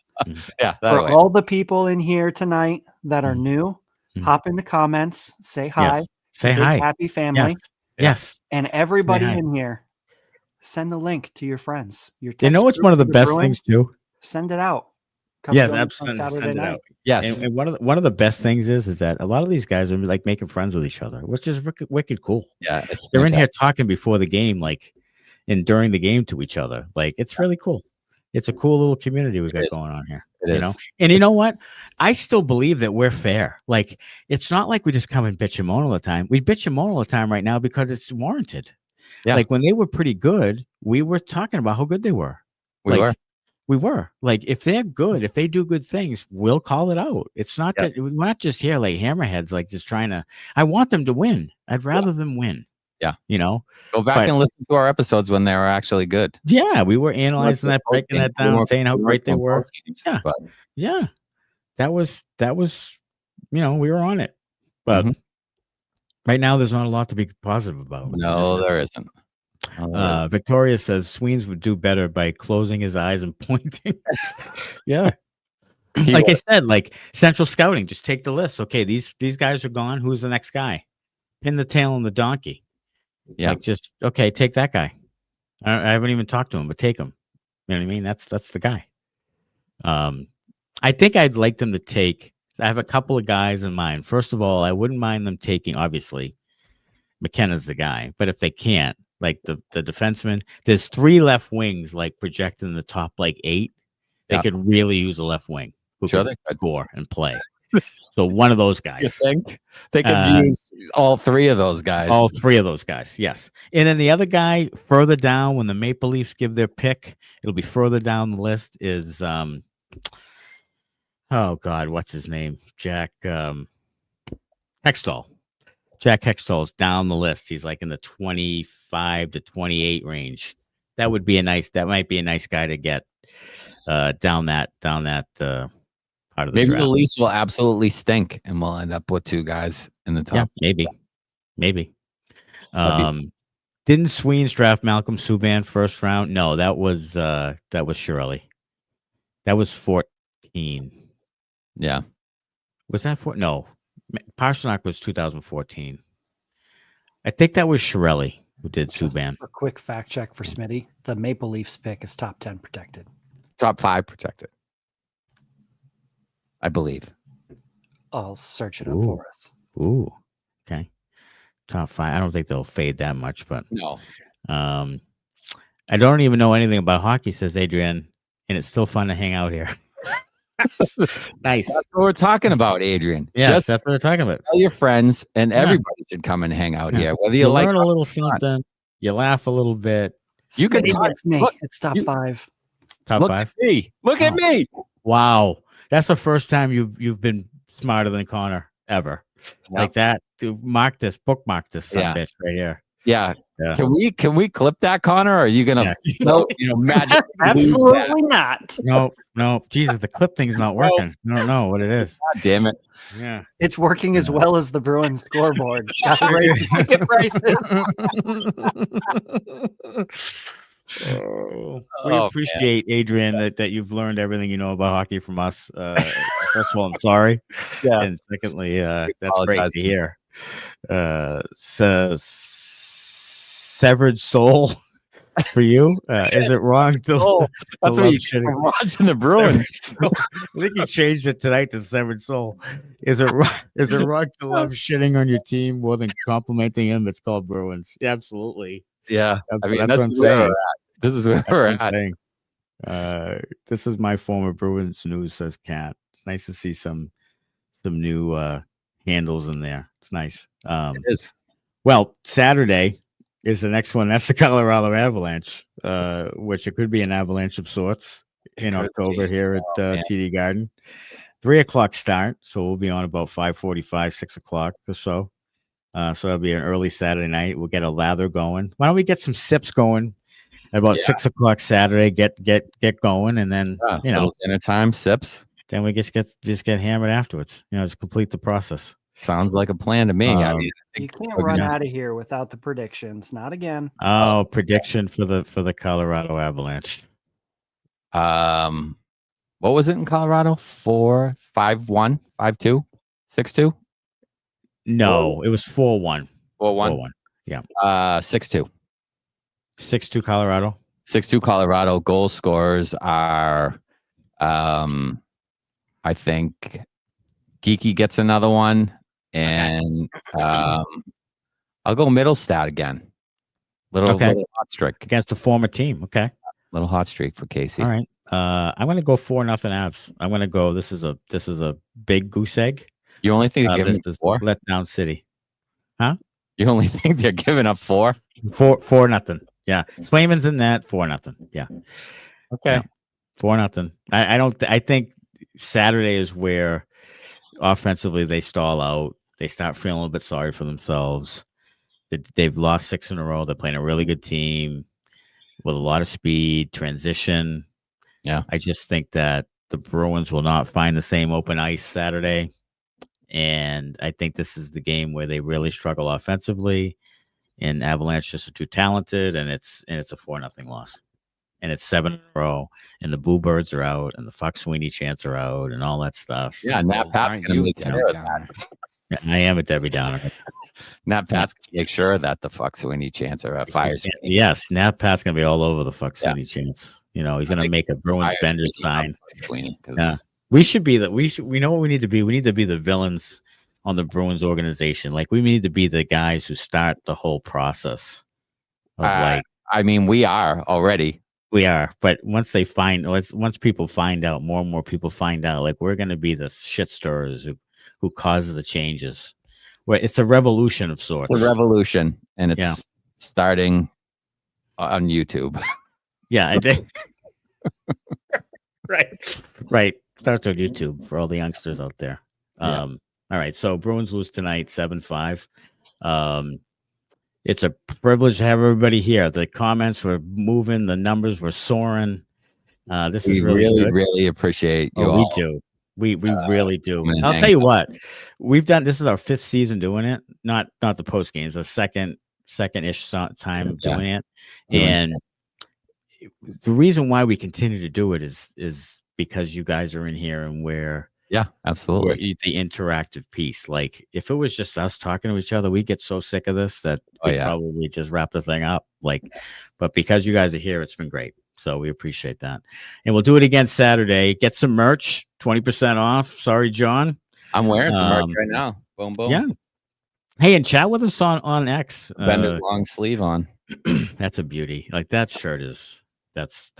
Yeah. For all the people in here tonight that are new, hop in the comments, say hi. Yes. Say hi. Happy family. Yes. And everybody in here, send the link to your friends. You know what's one of the best things too? Send it out. Come Yes, join us on absolutely. Saturday Send it night. out. Yes. And one of the best things is that a lot of these guys are like making friends with each other, which is wicked cool. Yeah. It's They're in here fantastic. talking before the game, like, and during the game to each other. Like, it's really cool. It's a cool little community we got is. going on here. It You is. know, and you know what? I still believe that we're fair. Like, it's not like we just come and bitch and moan all the time. We bitch and moan all the time right now because it's warranted. Yeah. Like when they were pretty good, we were talking about how good they were. We were like, if they're good, if they do good things, we'll call it out. It's not that we're not just here like hammerheads, like just trying to. I want them to win. I'd rather them win. Yeah, you know. Go back and listen to our episodes when they were actually good. Yeah, we were analyzing that, breaking that down, saying how great they were. Yeah, yeah, that was. You know, we were on it, but right now there's not a lot to be positive about. No, there isn't. Victoria says Sweens would do better by closing his eyes and pointing. Yeah. Like I said, like central scouting, just take the list. Okay, these guys are gone. Who's the next guy? Pin the tail on the donkey. Yeah. Like just take that guy. I haven't even talked to him, but take him. You know what I mean? That's the guy. I think I'd like them to take. I have a couple of guys in mind. First of all, I wouldn't mind them taking, obviously, McKenna's the guy, but if they can't, like the defenseman, there's 3 left wings like projected in the top like 8. They could really use a left wing who could score and play. So one of those guys. You think they could use all 3 of those guys? All 3 of those guys, yes. And then the other guy further down, when the Maple Leafs give their pick, it'll be further down the list. Is oh God, what's his name? Jack Hextall. Jack Hextall's down the list. He's like in the 25 to 28 range. That might be a nice guy to get down that part of the maybe draft. the Leafs will absolutely stink and we'll end up with 2 guys in the top. Yeah, maybe. Didn't Sweens draft Malcolm Subban first round? No, that was Shirley. That was 14. Yeah. Was that no? Pastrnak was 2014. I think that was Shirley who did Subban. A quick fact check for Smitty. The Maple Leafs pick is top 10 protected. Top 5 protected. I believe. I'll search it up for us. Ooh. Okay. Top 5. I don't think they'll fade that much, but no. I don't even know anything about hockey, says Adrian, and it's still fun to hang out here. Nice. That's what we're talking about, Adrian. Yes, that's what we're talking about. Tell your friends, and everybody should come and hang out here. Whether you like learn a little something, you laugh a little bit. You can it's me. It's top 5. Top 5. At me. Look at me. Wow, that's the first time you've been smarter than Connor ever. Like that. Dude, bookmark this son of a bitch right here. Yeah. Can we clip that, Connor? Or are you gonna magic? Absolutely not. No. Jesus, the clip thing's not working. I don't know what it is. God damn it. Yeah. It's working as well as the Bruins scoreboard. Gotta raise ticket prices. We appreciate, Adrian, that you've learned everything you know about hockey from us. First of all, I'm sorry. Yeah. And secondly, that's great to hear. Severed soul for you. Is it wrong to that's what you watching the Bruins? I think you changed it tonight to severed soul. Is it wrong to love shitting on your team more than complimenting him? It's called Bruins. Yeah, absolutely. Yeah. That's what I'm saying. This is where we're at. This is my former Bruins news, says Kat. It's nice to see some new handles in there. It's nice. It is. Well, Saturday is the next one. That's the Colorado Avalanche, which it could be an avalanche of sorts in October here at TD Garden. 3:00 start, so we'll be on about 5:45, 6 o'clock or so. So it'll be an early Saturday night. We'll get a lather going. Why don't we get some sips going at about 6 o'clock Saturday? Get going, and then dinner time sips. Then we just get hammered afterwards. Just complete the process. Sounds like a plan to me. You can't run out of here without the predictions. Not again. Oh, prediction for the Colorado Avalanche. What was it in Colorado? 4-5-1, 5-2, 6-2? No, it was 4-1. 4-1. Yeah. 6-2. 6-2 Colorado. 6-2 Colorado. Goal scorers are I think Geekie gets another one, and I'll go Middlestat again. Little hot streak against a former team. Okay, little hot streak for Casey. All right, I'm going to go 4-0 Avs. I'm going to go. This is a big goose egg. You only think they're giving this is 4? Letdown City, huh? You only think they're giving up 4? 4-0. Yeah, Swayman's in that 4-0. Yeah. Okay. 4-0. I don't. I think Saturday is where offensively they stall out. They start feeling a little bit sorry for themselves. They've lost 6 in a row. They're playing a really good team with a lot of speed, transition. Yeah. I just think that the Bruins will not find the same open ice Saturday. And I think this is the game where they really struggle offensively. And Avalanche just are too talented, and it's a 4-0 loss. And it's 7 in a row, and the Boo Birds are out, and the fuck Sweeney chants are out, and all that stuff. Yeah, Nat Pat's going to make sure of that. Yeah, I am a Debbie Downer. Nat Pat's going to make sure that the fuck Sweeney chants are fires. Yes, Nat Pat's going to be all over the fuck Sweeney chants. You know, he's going to make a Bruins Benders sign. Yeah. We should be we know what we need to be. We need to be the villains on the Bruins organization. Like, we need to be the guys who start the whole process of I mean, we are already. We are, but once people find out, more and more people find out, like, we're going to be the shit stirrers who causes the changes. Where it's a revolution of sorts. It's a revolution, and it's starting on YouTube. Yeah, I did. Right. Starts on YouTube for all the youngsters out there. All right, so Bruins lose tonight, 7-5. It's a privilege to have everybody here. The comments were moving, the numbers were soaring. This is really appreciate you all. We do. We really do. I'll tell you what, we've done. This is our 5th season doing it. Not the post games. The second-ish time doing it, and the reason why we continue to do it is because you guys are in here, and absolutely, the interactive piece. Like, if it was just us talking to each other, we'd get so sick of this that we'd probably just wrap the thing up. But because you guys are here, it's been great. So we appreciate that. And we'll do it again Saturday. Get some merch, 20% off. Sorry, John. I'm wearing some merch right now. Boom, boom. Yeah. Hey, and chat with us on X. Bender's long sleeve on. That's a beauty. Like, that shirt is that's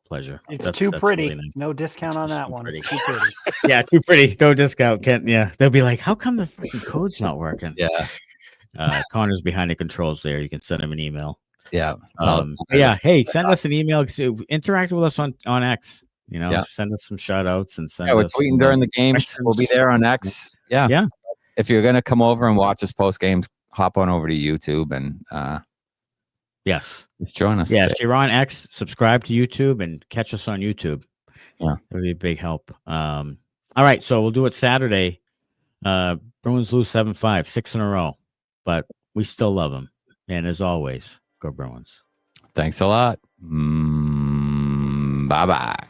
pleasure. It's too pretty. Really nice. No discount on that one. It's too pretty. Yeah, too pretty. No discount. They'll be like, how come the freaking code's not working? Yeah. Connor's behind the controls there. You can send him an email. Yeah. Hey, send us an email. Interact with us on X. You know, send us some shout outs and send we're us tweeting during the games. Questions. We'll be there on X. Yeah. If you're gonna come over and watch us post games, hop on over to YouTube and just join us. Yeah, if you're on X, subscribe to YouTube and catch us on YouTube. Yeah, it would be a big help. All right, so we'll do it Saturday. Bruins lose 7-5, 6 in a row, but we still love them. And as always, go Bruins. Thanks a lot. Bye-bye.